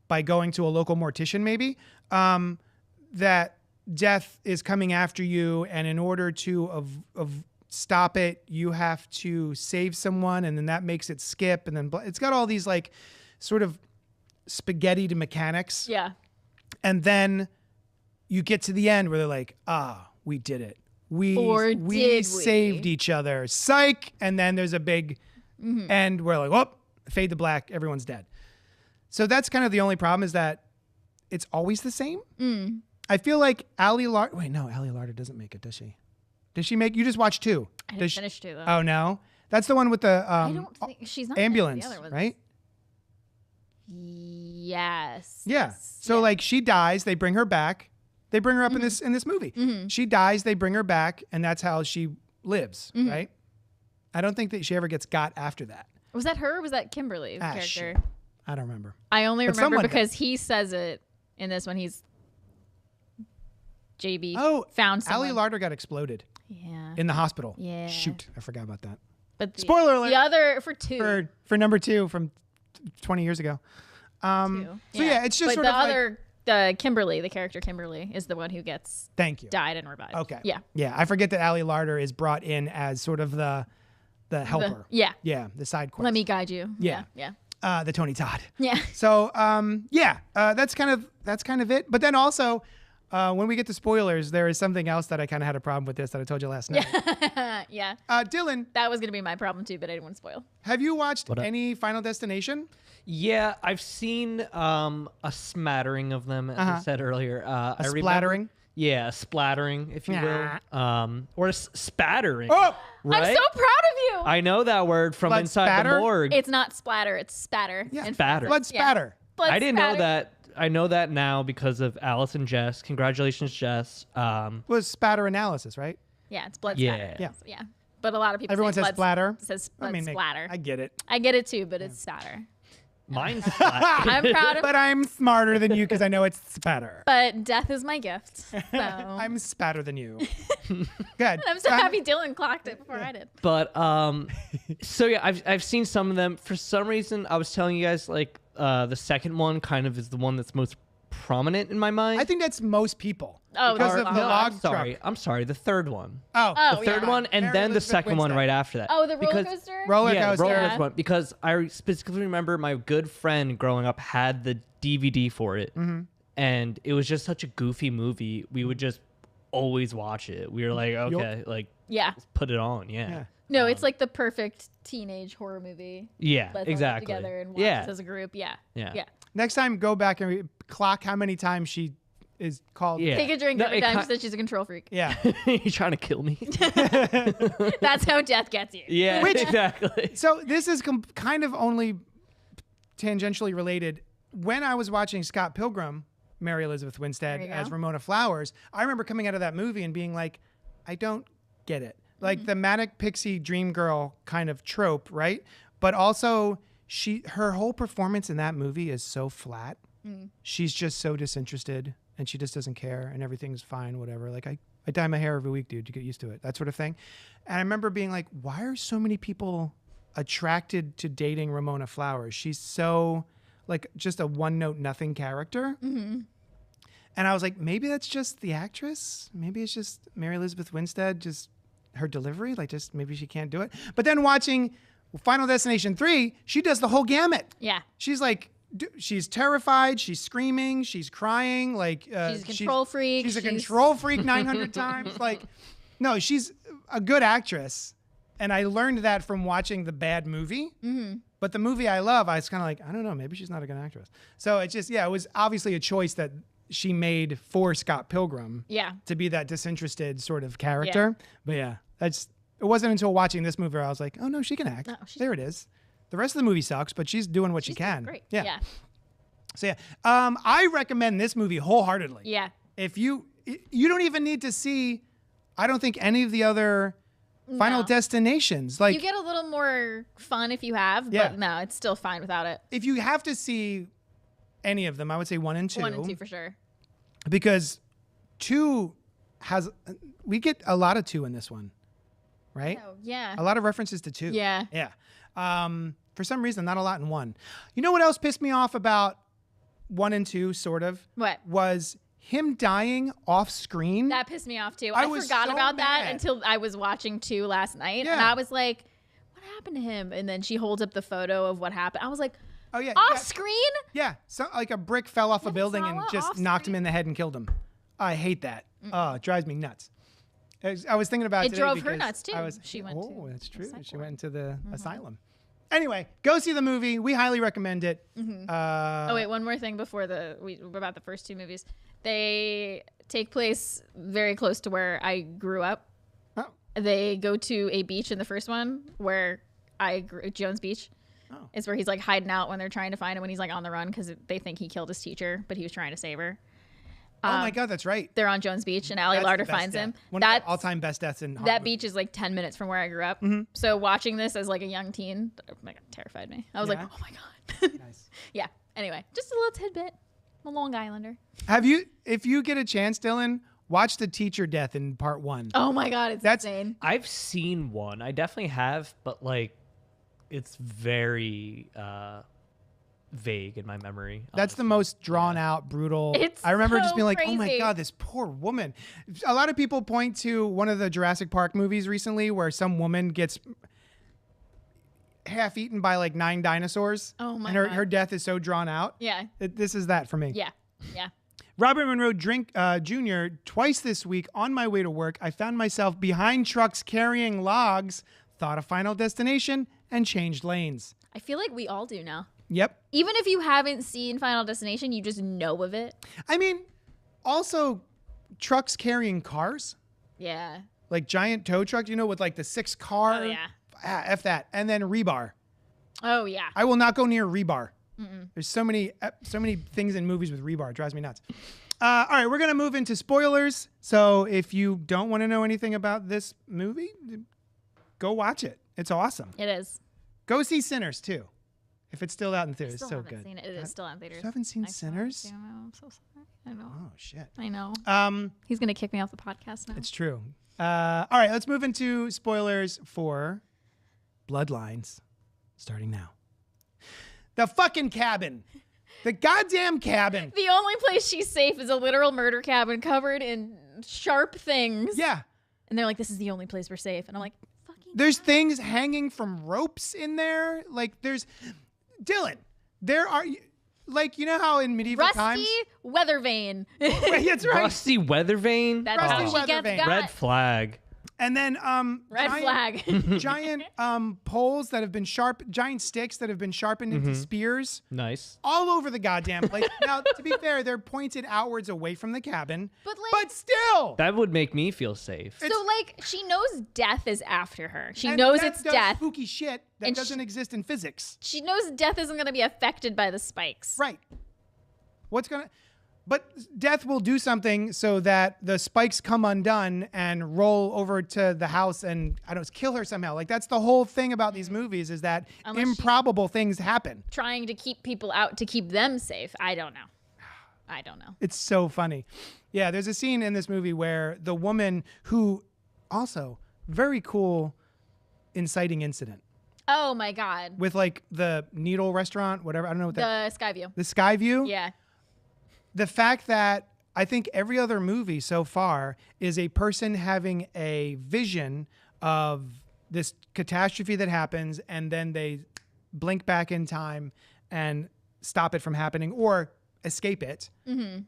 by going to a local mortician maybe that death is coming after you, and in order to stop it, you have to save someone, and then that makes it skip, and then it's got all these like sort of spaghetti mechanics. Yeah. And then you get to the end where they're like, we did it. We saved each other. Psych. And then there's a big end where like, whoop, fade to black, everyone's dead. So that's kind of the only problem, is that it's always the same. I feel like Ali Larter doesn't make it, does she? Does she make? You just watched 2. I didn't finish 2 though. Oh no, that's the one with the I don't think she's not ambulance, the other one. right? Yes. Yeah. So like she dies, they bring her back. They bring her up in this movie. She dies, they bring her back, and that's how she lives, right? I don't think that she ever gets got after that. Was that her or was that Kimberly, the character? Shit. I don't remember. I only remember because he says it in this one. He's JB found someone. Ali Larter got exploded. Yeah. In the hospital. Yeah. Shoot, I forgot about that. But spoiler alert. The other for 2. For number 2 from 20 years ago. So yeah, it's just but sort the of other, the Kimberly, the character Kimberly, is the one who gets died and revived. Okay. Yeah. Yeah, I forget that Ali Larter is brought in as sort of the helper. Yeah, the side quest. Let me guide you. Yeah. The Tony Todd. Yeah. So that's kind of it. But then also, when we get to spoilers, there is something else that I kind of had a problem with this that I told you last night. Yeah. Dylan. That was going to be my problem too, but I didn't want to spoil. Have you watched any Final Destination? Yeah, I've seen a smattering of them, as I said earlier. A splattering? Yeah, a splattering, if you will. Or a spattering. Oh! Right? I'm so proud of you. I know that word from Blood inside spatter? the morgue. It's not splatter, it's spatter. Yeah, spatter. Blood spatter. Blood I didn't spatter. know that. I know that now because of Alice and Jess. Congratulations, Jess. Was spatter analysis, right? Yeah, it's blood Yeah. spatter. Yeah. But a lot of people Everyone say says splatter. Says blood splatter. I get it. I get it too, but it's spatter. Mine's splatter. I'm proud of But I'm smarter than you because I know it's spatter. But death is my gift. So. I'm spatter than you. Good. I'm so happy Dylan clocked it before I did. But so yeah, I've seen some of them. For some reason, I was telling you guys like the second one kind of is the one that's most prominent in my mind. I think that's most people. Oh, because of the no, log I'm sorry. The third one. truck. Oh, The third yeah. one, and Mary then the Elizabeth second one Winstead. right after that. Oh, the roller Because- coaster. Roller Yeah, the coaster. roller Yeah. coaster one. Because I specifically remember my good friend growing up had the DVD for it, and it was just such a goofy movie. We would just always watch it. We were like, okay, like Yeah. put it on. Yeah. Yeah. No, it's like the perfect teenage horror movie. Yeah, Let's all get exactly. together and watch Yeah. this as a group. Yeah. Yeah. Yeah. Next time, go back and clock how many times she is called. Yeah. Take a drink No, every it time ki- she says she's a control freak. Yeah. You trying to kill me? That's how death gets you. Yeah, Which- exactly. So this is kind of only tangentially related. When I was watching Scott Pilgrim, Mary Elizabeth Winstead There you as go. Ramona Flowers, I remember coming out of that movie and being like, I don't get it. Like the manic pixie dream girl kind of trope, right? But also her whole performance in that movie is so flat. She's just so disinterested and she just doesn't care and everything's fine, whatever. Like I dye my hair every week, dude. You get used to it. That sort of thing. And I remember being like, why are so many people attracted to dating Ramona Flowers? She's so like just a one-note nothing character. And I was like, maybe that's just the actress. Maybe it's just Mary Elizabeth Winstead, just her delivery. Like just maybe she can't do it. But then watching Final Destination 3, she does the whole gamut. Yeah. She's like, she's terrified. She's screaming. She's crying. Like She's a control freak. She's a control freak 900 times. Like, no, she's a good actress. And I learned that from watching the bad movie. But the movie I love, I was kind of like, I don't know, maybe she's not a good actress. So it just, it was obviously a choice that she made for Scott Pilgrim. Yeah. To be that disinterested sort of character. But yeah, it wasn't until watching this movie where I was like, oh no, she can act. No, There it is. The rest of the movie sucks, but she's doing what she She's doing can. Great. Yeah. Yeah. So yeah, I recommend this movie wholeheartedly. Yeah. If you don't even need to see, I don't think any of the other Final No. Destinations. Like You get a little more fun if you have, Yeah. but no, it's still fine without it. if you have to see any of them, I would say 1 and 2. 1 and 2 for sure. Because 2 we get a lot of 2 in this one, right? Oh, yeah. A lot of references to 2. Yeah. Yeah. For some reason, not a lot in 1. You know what else pissed me off about 1 and 2, sort of? What? Was him dying off screen. That pissed me off too. I I was forgot so about that mad. until I was watching 2 last night. And Yeah. I was like, what happened to him? And then she holds up the photo of what happened. I was like, Oh yeah. off yeah. screen? Yeah, so like a brick fell off a building and Sawa just off knocked him screen. in the head and killed him. I hate that. Oh, it drives me nuts. I was thinking about It today drove her because nuts, too. I was, She went oh, to that's the true. psych She ward. went into the asylum. Anyway, go see the movie. We highly recommend it. Oh wait, one more thing before about the first 2 movies. They take place very close to where I grew up. Oh, They go to a beach in the first one where I grew, Jones Beach. Oh. It's where he's like hiding out when they're trying to find him when he's like on the run because they think he killed his teacher, but he was trying to save her. oh my God, that's right. They're on Jones Beach and Allie That's the Larder best finds death. him. One of That's the all-time best deaths in that Hollywood. beach is like 10 minutes from where I grew up. Mm-hmm. So watching this as like a young teen, oh my God, terrified me. I was Yeah. like, oh my God. Nice. Yeah. Anyway, just a little tidbit. I'm a Long Islander. If you get a chance, Dylan, watch the teacher death in part 1. Oh my God, it's That's- insane. I've seen one. I definitely have, but like, it's very vague in my memory. That's the honestly. most drawn out, brutal. It's I remember just so being like, oh my crazy. God, this poor woman. A lot of people point to one of the Jurassic Park movies recently where some woman gets half eaten by like 9 dinosaurs. Oh my And her, God. her death is so drawn out. Yeah. This is that for me. Yeah. Yeah. Robert Monroe Jr., twice this week on my way to work, I found myself behind trucks carrying logs, thought of Final Destination, and changed lanes. I feel like we all do now. Yep. Even if you haven't seen Final Destination, you just know of it. I mean, also trucks carrying cars. Yeah. Like giant tow trucks, with like the 6 car. Oh, yeah. F that. And then rebar. Oh, yeah. I will not go near rebar. There's so many things in movies with rebar. It drives me nuts. All right, we're going to move into spoilers. So if you don't want to know anything about this movie, go watch it. It's awesome. It is. Go see Sinners, too. If it's still out in I theaters. still It's so haven't good. seen it. It is still out in theaters. You haven't seen I still haven't Sinners? seen it. I'm so sorry. I know. Oh, shit. I know. Um, He's going to kick me off the podcast now. It's true. All right, let's move into spoilers for Bloodlines, starting now. The fucking cabin. The goddamn cabin. The only place she's safe is a literal murder cabin covered in sharp things. Yeah. And they're like, this is the only place we're safe. And I'm like, fucking. There's things hanging from ropes in there. Like there's Dylan. There are like you know how in medieval Rusty times. weather vane. That's right. Rusty weather vane. That's Rusty how she weather gets vane. got. Red flag. And then Red flag. giant poles that have been giant sticks that have been sharpened into spears Nice. all over the goddamn place. Now, to be fair, they're pointed outwards away from the cabin, But, like- but still. That would make me feel safe. So, like, she knows death is after her. She And knows that it's does death. spooky shit that And doesn't exist in physics. She knows death isn't going to be affected by the spikes. Right. But death will do something so that the spikes come undone and roll over to the house and I don't know, kill her somehow. Like that's the whole thing about these movies is that Unless improbable things happen. Trying to keep people out to keep them safe. I don't know. It's so funny. Yeah, there's a scene in this movie where the woman who also very cool inciting incident Oh my God. with like the Needle restaurant, whatever. I don't know what that. The Skyview. The Skyview. Yeah. The fact that I think every other movie so far is a person having a vision of this catastrophe that happens and then they blink back in time and stop it from happening or escape it. Mm-hmm.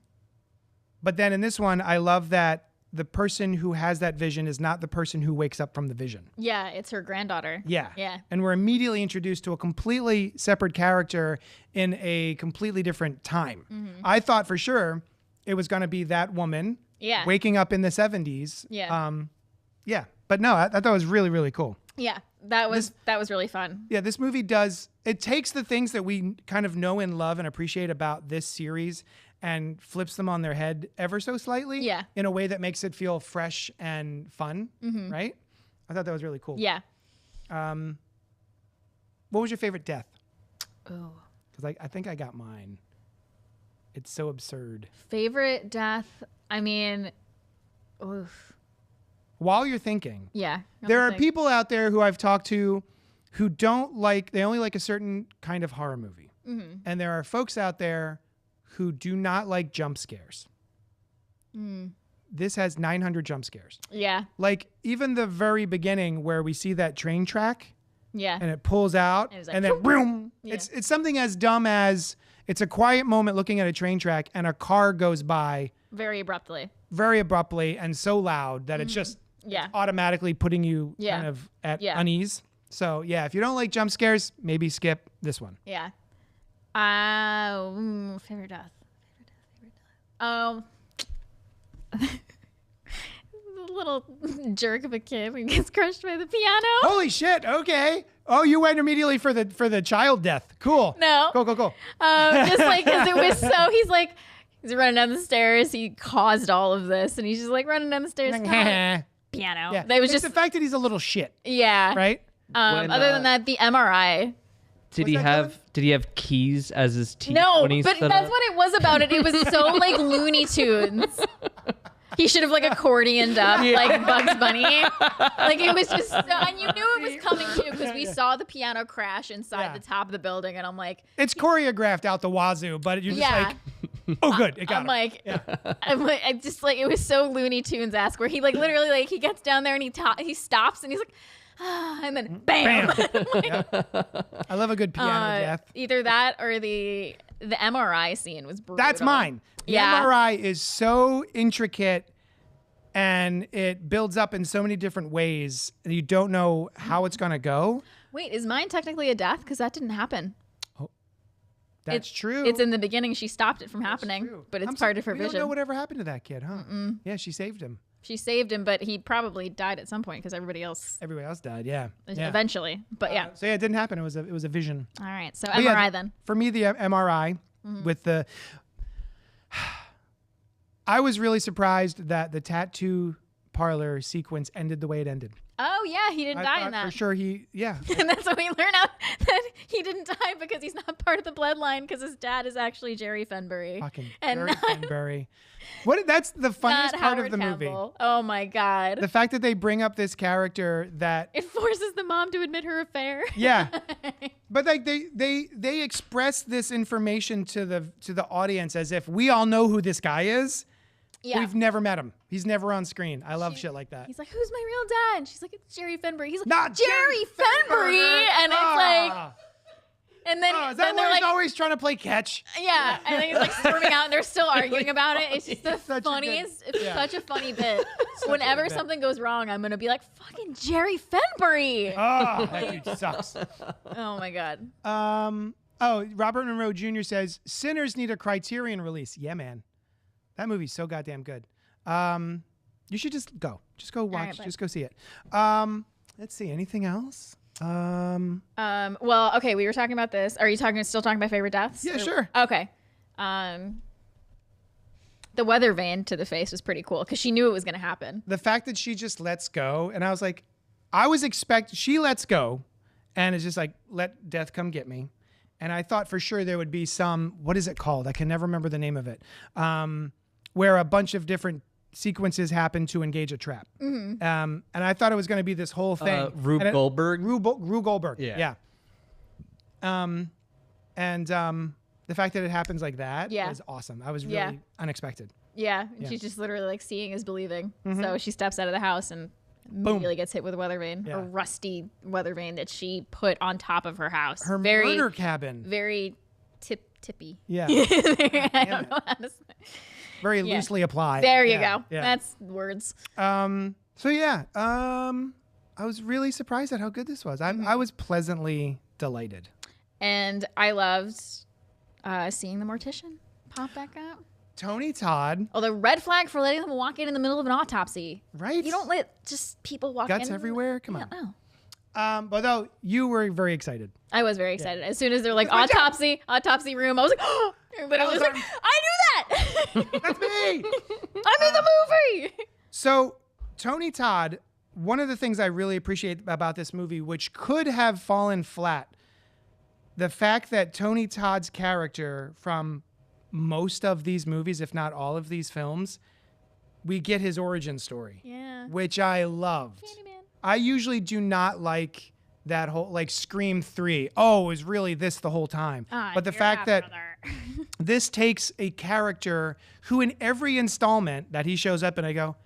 But then in this one, I love that the person who has that vision is not the person who wakes up from the vision. Yeah, it's her granddaughter. Yeah. Yeah. And we're immediately introduced to a completely separate character in a completely different time. Mm-hmm. I thought for sure it was going to be that woman Yeah. waking up in the 70s. Yeah. Yeah. But no, I thought it was really, really cool. Yeah. That was really fun. Yeah, this movie it takes the things that we kind of know and love and appreciate about this series and flips them on their head ever so slightly. Yeah. In a way that makes it feel fresh and fun. Right? I thought that was really cool. Yeah. What was your favorite death? Oh. Because I think I got mine. It's so absurd. Favorite death? I mean, oof. While you're thinking, Yeah. there are people out there who I've talked to who they only like a certain kind of horror movie. Mm-hmm. And there are folks out there who do not like jump scares. This has 900 jump scares. Yeah. Like even the very beginning where we see that train track Yeah. and it pulls out And it's like, and then boom. Yeah. It's something as dumb as it's a quiet moment looking at a train track and a car goes by Very abruptly. very abruptly and so loud that it's just Yeah. automatically putting you Yeah. kind of at Yeah. unease. So yeah, if you don't like jump scares, maybe skip this one. Yeah. Favorite death. The little jerk of a kid who gets crushed by the piano. Holy shit! Okay. Oh, you went immediately for the child death. Cool. No. Go. Just like because it was so he's running down the stairs. He caused all of this, and he's just like running down the stairs. Yeah. Piano. That was It's just the fact that he's a little shit, yeah. right? When, Other than that, the MRI. Did he that have keys as his teeth? No, when he but set that's up? what it was about it. It was so like Looney Tunes. He should have like accordioned up like Bugs Bunny. Like it was just so, and you knew it was coming too because we saw the piano crash inside Yeah. the top of the building, and I'm like, It's choreographed out the wazoo, but you're just yeah. like, oh, good, it got I'm him. like, Yeah. I just like it was so Looney Tunes-esque where he like literally like he gets down there and he stops and he's like, and then bam. I love a good piano death. Either that or the MRI scene was brutal. That's mine. The Yeah. MRI is so intricate and it builds up in so many different ways and you don't know how it's going to go. Wait, is mine technically a death? Because that didn't happen. That's true. It's in the beginning. She stopped it from happening, True. but it's I'm part of her we don't vision. know whatever happened to that kid, huh? Yeah, she saved him. She saved him, but he probably died at some point because everybody else Everybody else died, yeah. eventually. But yeah. So yeah, it didn't happen. It was a vision. All right. So But MRI yeah, then. For me, the MRI with the... I was really surprised that the tattoo parlor sequence ended the way it ended. Oh Oh yeah, he didn't die in that. For sure, yeah. And that's when we learn out that he didn't die because he's not part of the bloodline because his dad is actually Jerry Fenbury. Fucking and Jerry not, Fenbury. That's the funniest not part Howard of the movie. Campbell. Oh my God. The fact that they bring up this character that It forces the mom to admit her affair. Yeah. But like they express this information to the audience as if we all know who this guy is. Yeah. We've never met him. He's never on screen. I love shit like that. He's like, "Who's my real dad?" And she's like, "It's Jerry Fenbury." He's like, Not Jerry Fenbury. And it's like, and then, is that then why they're he's like, always trying to play catch? yeah. And then he's like storming out and they're still arguing about it. It's just the Such a good- funniest. It's yeah. such a funny bit. Whenever bit. something goes wrong, I'm going to be like, fucking Jerry Fenbury. Oh, that dude sucks. Oh my God. Robert Monroe Jr. says Sinners need a Criterion release. Yeah, man. That movie's so goddamn good. You should just go watch, right, just go see it. Let's see, anything else? Well, okay, we were talking about this. Are you still talking about favorite deaths? Yeah, sure. Okay. The weather vane to the face was pretty cool because she knew it was going to happen. The fact that she just lets go, and I was like, she lets go, and it's just like, let death come get me. And I thought for sure there would be some, what is it called? I can never remember the name of it. Where a bunch of different sequences happen to engage a trap. Mm-hmm. And I thought it was going to be this whole thing. Rube Goldberg. Rube Goldberg. Yeah. The fact that it happens like that Yeah. was awesome. I was really unexpected. Yeah, and Yeah. she's just literally like seeing is believing. So she steps out of the house and immediately gets hit with a weather vane, Yeah. a rusty weather vane that she put on top of her house. Her very, murder cabin. very tippy. Yeah. I don't know how to say. Very loosely applied. There you Yeah, go. yeah. That's words. So yeah, I was really surprised at how good this was. I was pleasantly delighted. And I loved seeing the mortician pop back out. Tony Todd, Oh, the red flag for letting them walk in the middle of an autopsy. right? You don't let just people walk in. Guts everywhere. Come on. No. But though you were very excited. I was very excited. As soon as they're like my job. autopsy room, I was like, oh, everybody was like, I knew that. That's me. I'm in the movie. So Tony Todd, one of the things I really appreciate about this movie, which could have fallen flat, the fact that Tony Todd's character from most of these movies, if not all of these films, we get his origin story, Yeah. which I loved. Candyman. I usually do not like that whole, like Scream 3. Oh, it was really this the whole time. But the fact that this takes a character who in every installment that he shows up and I go,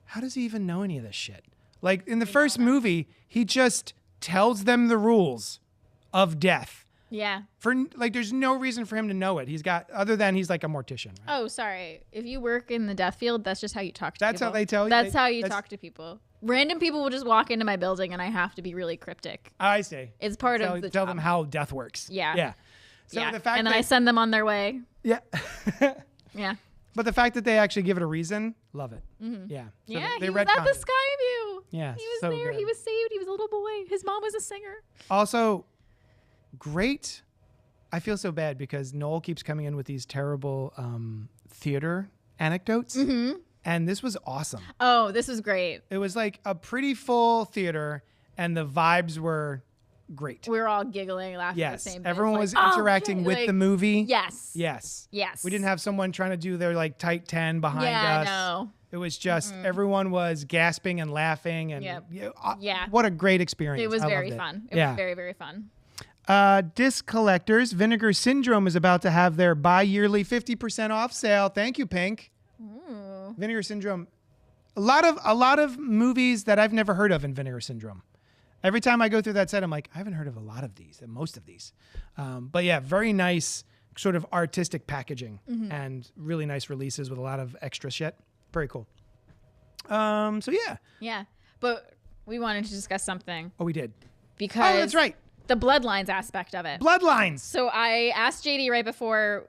how does he even know any of this shit? Like in the first movie, he just tells them the rules of death. Yeah. There's no reason for him to know it. Other than he's like a mortician. Right? Oh, sorry. If you work in the death field, that's just how you talk to That's people. how they tell you? That's how you That's- talk to people. Random people will just walk into my building and I have to be be really cryptic. I see. It's part Tell of the Tell job. them how death works. Yeah. Yeah. So yeah. the fact and then that I send them on their way. yeah. Yeah. But the fact that they actually give it a reason, love it. Yeah. So Mm-hmm. Yeah, they he was at retconned the it. Skyview. Yeah, He was so there. good. He was saved. He was a little boy. His mom was a singer. Also, great. I feel so bad because Noel keeps coming in with these terrible theater anecdotes. Mm-hmm. And this was awesome. Oh, this was great. It was like a pretty full theater and the vibes were great. We were all giggling, laughing at the Yes. same bits, Everyone like, was "Oh, interacting shit," with like, the movie. Yes. Yes. Yes. We didn't have someone trying to do their like tight 10 behind Yeah, us. no. It was just everyone was gasping and laughing and Yep. yeah, what a great experience. It was I very loved it. fun. It Yeah. was very, very fun. Disc collectors, Vinegar Syndrome is about to have their bi-yearly 50% off sale. Thank you, Pink. Ooh. Vinegar Syndrome. A lot of movies that I've never heard of in Vinegar Syndrome. Every time I go through that set, I'm like, I haven't heard of a lot of these, most of these. But yeah, very nice sort of artistic packaging and really nice releases with a lot of extra shit. Very cool. So yeah. Yeah. But we wanted to discuss something Oh, we did. because Oh, that's right. the Bloodlines aspect of it. Bloodlines. So I asked JD right before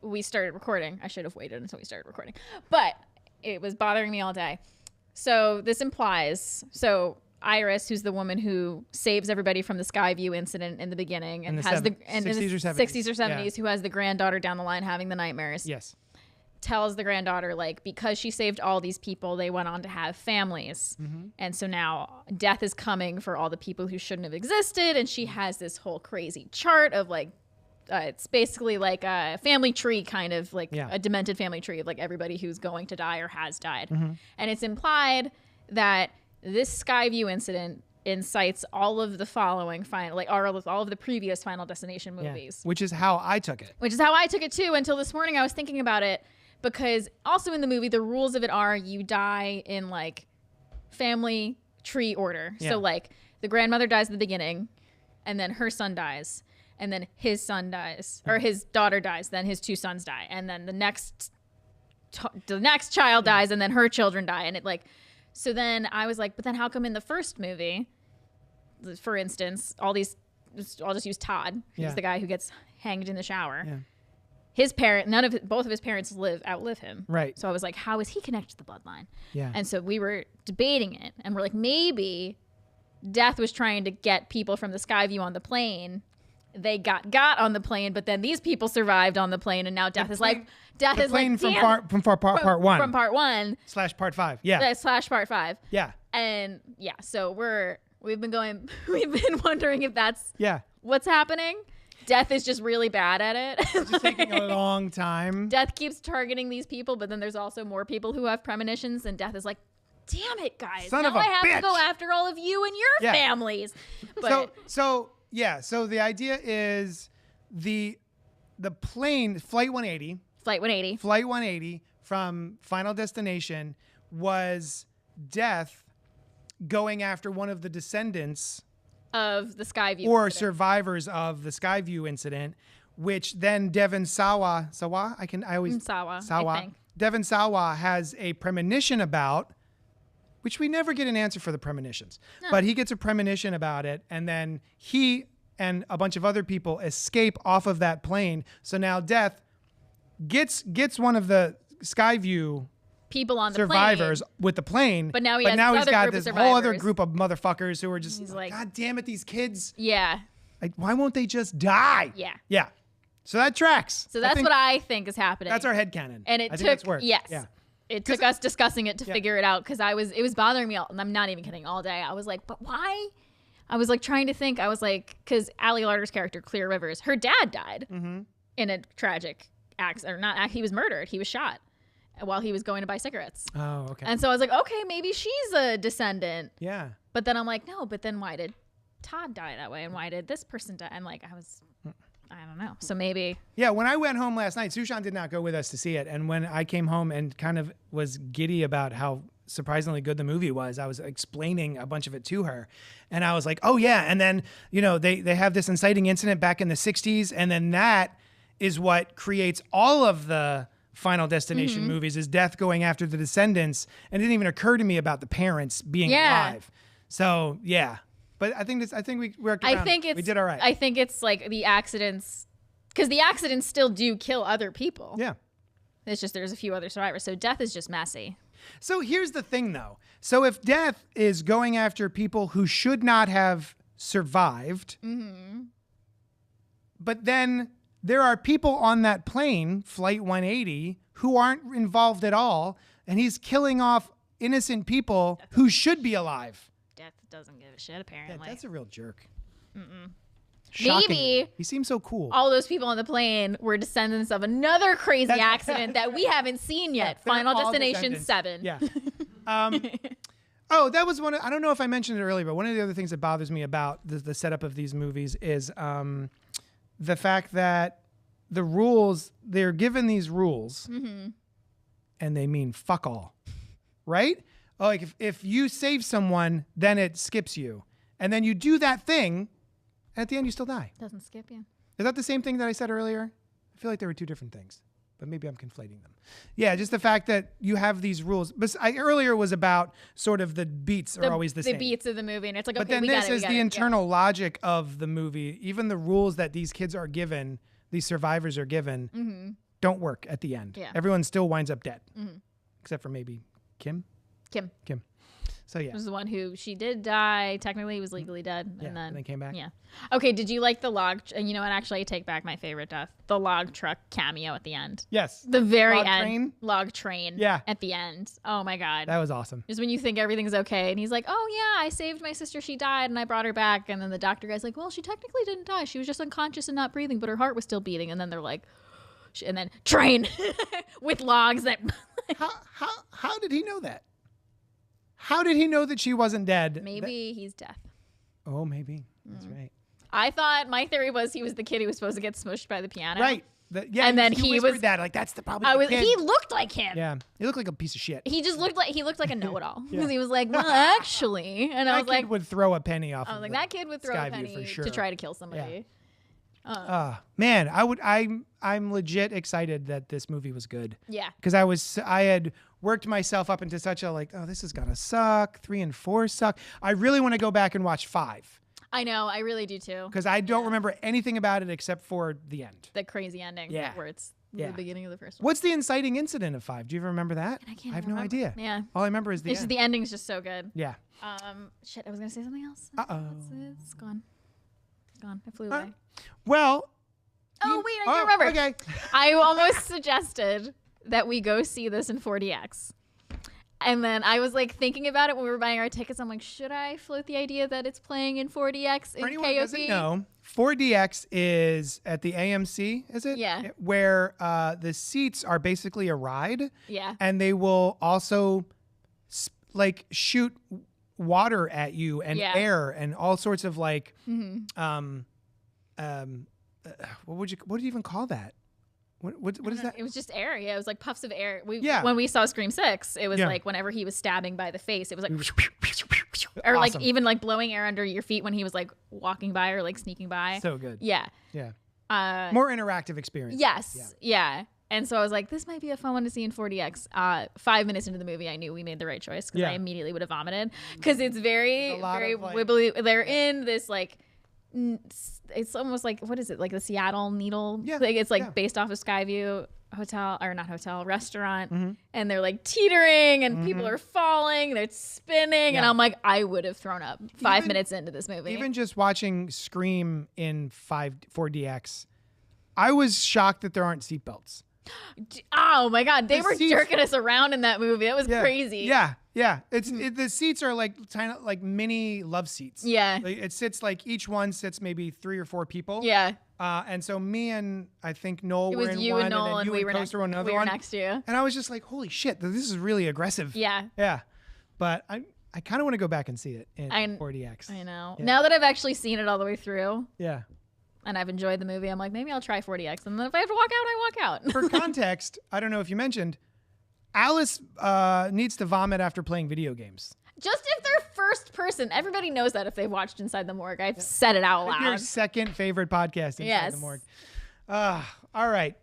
we started recording. I should have waited until we started recording, but it was bothering me all day. So this implies, Iris, who's the woman who saves everybody from the Skyview incident in the beginning and In the has the 60s or 70s. 60s or 70s, who has the granddaughter down the line having the nightmares. Yes. tells the granddaughter, like, because she saved all these people, they went on to have families. And so now death is coming for all the people who shouldn't have existed. And she has this whole crazy chart of like, it's basically like a family tree, kind of like a demented family tree of like everybody who's going to die or has died. And it's implied that this Skyview incident incites all of the following final, like all of the previous Final Destination movies. Which is how I took it. Which is how I took it too, until this morning I was thinking about it, because also in the movie, the rules of it are you die in like family tree order. Yeah. So like the grandmother dies at the beginning, and then her son dies, and then his son dies, or his daughter dies, then his 2 sons die, and then the next child dies, and then her children die. And it like, so then I was like, but then how come in the first movie, for instance, I'll just use Todd. He's the guy who gets hanged in the shower. Yeah. His both of his parents outlive him. Right. So I was like, how is he connected to the bloodline? Yeah. And so we were debating it, and we're like, maybe Death was trying to get people from the Skyview on the plane. They got on the plane, but then these people survived on the plane, and now Death is like, part one. From part 1 / part 5. Yeah. / part 5. Yeah. And yeah, so we've been wondering if that's what's happening. Death is just really bad at it. It's just taking a long time. Death keeps targeting these people, but then there's also more people who have premonitions, and Death is like, damn it, guys. Son now of a I have bitch. to go after all of you and your families. But So the idea is the plane, Flight 180 from Final Destination was Death going after one of the descendants of the Skyview or incident. survivors of the Skyview incident, which then Devon Sawa, I think. Devon Sawa has a premonition about, which we never get an answer for the premonitions, but he gets a premonition about it, and then he and a bunch of other people escape off of that plane. So now Death gets one of the Skyview people on the survivors plane, with the plane, but now he's got this whole other group of motherfuckers who are just like, God damn it, these kids. Yeah. Like, why won't they just die? Yeah. Yeah. So that tracks. So that's what I think is happening. That's our headcanon. And it took, it took us discussing it to figure it out, because it was bothering me, and I'm not even kidding, all day. I was like, but why? I was like trying to think. I was like, because Ali Larter's character, Clear Rivers, her dad died in a tragic accident, or not, he was murdered. He was shot while he was going to buy cigarettes. Oh, okay. And so I was like, okay, maybe she's a descendant. Yeah. But then I'm like, no, but then why did Todd die that way? And why did this person die? And like, I don't know. So maybe. Yeah, when I went home last night, Sushan did not go with us to see it. And when I came home and kind of was giddy about how surprisingly good the movie was, I was explaining a bunch of it to her. And I was like, oh yeah. And then, they have this inciting incident back in the 60s. And then that is what creates all of the Final Destination movies, is Death going after the descendants. And it didn't even occur to me about the parents being alive. So yeah. But I think we worked around. We did all right. I think it's like the accidents, because the accidents still do kill other people. Yeah. It's just there's a few other survivors. So Death is just messy. So here's the thing, though. So if Death is going after people who should not have survived, but then there are people on that plane, Flight 180, who aren't involved at all, and he's killing off innocent people who should be alive. Death doesn't give a shit, apparently. Yeah, that's a real jerk. Maybe he seems so cool. all those people on the plane were descendants of another crazy accident that we haven't seen yet. Final Destination 7. Yeah. Oh, that was one. I don't know if I mentioned it earlier, but one of the other things that bothers me about the setup of these movies is the fact that the rules, they're given these rules and they mean fuck all, right? Oh, like if you save someone, then it skips you. And then you do that thing, and at the end you still die. Doesn't skip you. Is that the same thing that I said earlier? I feel like there were two different things, but maybe I'm conflating them. Yeah, just the fact that you have these rules. But earlier was about sort of the beats are always the same. The beats of the movie, and it's like, okay, but then this is the internal logic of the movie. Even the rules that these kids are given, these survivors are given, don't work at the end. Yeah. Everyone still winds up dead, except for maybe Kim. So yeah. was the one who she did die. Technically, he was legally dead, Yeah, and then came back. Yeah. Okay. Did you like the log? And you know what? Actually, I take back my favorite death: the log truck cameo at the end. Yes. The very Log end. train? Log train. Yeah. At the end. Oh my god. That was awesome. Just when you think everything's okay, and he's like, "Oh yeah, I saved my sister. She died, and I brought her back." And then the doctor guy's like, "Well, she technically didn't die. She was just unconscious and not breathing, but her heart was still beating." And then they're like, and then train with logs that. How did he know that? How did he know that she wasn't dead? Maybe he's deaf. Oh, maybe. That's right. I thought my theory was he was the kid who was supposed to get smushed by the piano. Right. Yeah. And then he he whispered was that. Like that's probably the kid. He looked like him. Yeah. He looked like a piece of shit. He just looked like a know-it-all because Yeah. he was like, well, actually, and I That was kid like, would throw a penny off. I was of like, the that kid would throw a Skyview penny for sure. to try to kill somebody. Man, I'm legit excited that this movie was good. Yeah. Because I had worked myself up into such a like, oh, this is gonna suck. 3 and 4 suck. I really want to go back and watch 5 I know, I really do too. because I don't remember anything about it except for the end. The crazy ending. Yeah. Where it's Yeah. the beginning of the first one. What's the inciting incident of 5? Do you ever remember that? I can't have remember. no idea. Yeah. All I remember is the It's just end. the ending's just so good. Yeah. Shit, I was gonna say something else. Uh-oh. It's gone. It's gone. It flew Uh, away. Well. Oh wait, I can't remember. Okay. I almost suggested that we go see this in 4DX. And then I was like thinking about it when we were buying our tickets. I'm like, should I float the idea that it's playing in 4DX in For anyone who KOP? doesn't know, 4DX is at the AMC, is it? Yeah. Where the seats are basically a ride. Yeah. And they will also shoot water at you and Yeah. air and all sorts of like, what do you even call that? What is that? It was just air. Yeah, it was like puffs of air. Yeah. When we saw Scream 6, it was Yeah. like whenever he was stabbing by the face, it was like, or like Awesome. even like blowing air under your feet when he was like walking by or like sneaking by. So good. Yeah. Yeah. Uh, More interactive experience. yes. Yeah. And so I was like, this might be a fun one to see in 4DX. 5 minutes into the movie, I knew we made the right choice because Yeah. I immediately would have vomited because it's very, There's a lot very of, like- wibbly. They're in this like, it's almost like, what is it? Like the Seattle Needle? Yeah. Like it's like Yeah. based off of Skyview hotel or not hotel, restaurant. Mm-hmm. And they're like teetering and people are falling. They're spinning. And Yeah. I'm like, I would have thrown up 5 Even- minutes into this movie. Even just watching Scream in 4DX, I was shocked that there aren't seatbelts. Oh my God. They The were seats- jerking us around in that movie. That was Yeah. crazy. Yeah, yeah. The seats are like tiny, like mini love seats. Yeah. Like, it sits like each one sits maybe 3 or 4 people. Yeah. And so me and I think Noel It were was in you one, and Noel, then and you we and were Coaster were in another we were one. next to you. And I was just like, holy shit, this is really aggressive. Yeah, Yeah. But I kind of want to go back and see it in I 4DX. I know. Yeah. Now that I've actually seen it all the way through Yeah. and I've enjoyed the movie, I'm like, maybe I'll try 4DX. And then if I have to walk out, I walk out. For context, I don't know if you mentioned, Alice needs to vomit after playing video games. Just if they're first person. Everybody knows that if they've watched Inside the Morgue. I've said it out Your loud. second favorite podcast inside Yes. the morgue. All right.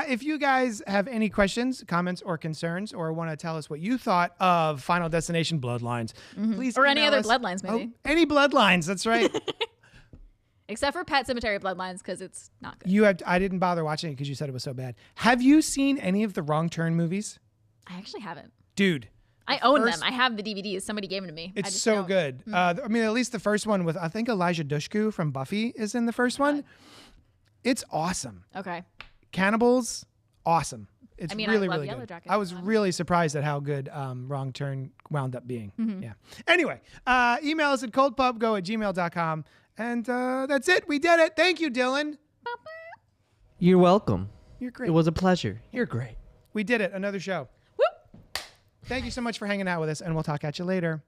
If you guys have any questions, comments, or concerns, or want to tell us what you thought of Final Destination Bloodlines, please Or any email other us. Bloodlines movie. Oh, any Bloodlines, that's right. Except for Pet Cemetery Bloodlines because it's not good. I didn't bother watching it because you said it was so bad. Have you seen any of the Wrong Turn movies? I actually haven't. Dude, I own first- them. I have the DVDs. Somebody gave them to me. I it's just so don't. good. I mean, at least the first one with, I think Elijah Dushku from Buffy is in the first one. It's awesome. Okay. Cannibals, awesome. It's I mean, I really, love really Yellow good. Jackets. I was really surprised at how good Wrong Turn wound up being. Mm-hmm. Yeah. Anyway, email us at cultpopgo@gmail.com. And that's it. We did it. Thank you, Dylan. You're welcome. You're great. It was a pleasure. You're great. We did it. Another show. Whoop. Thank you so much for hanging out with us, and we'll talk at you later.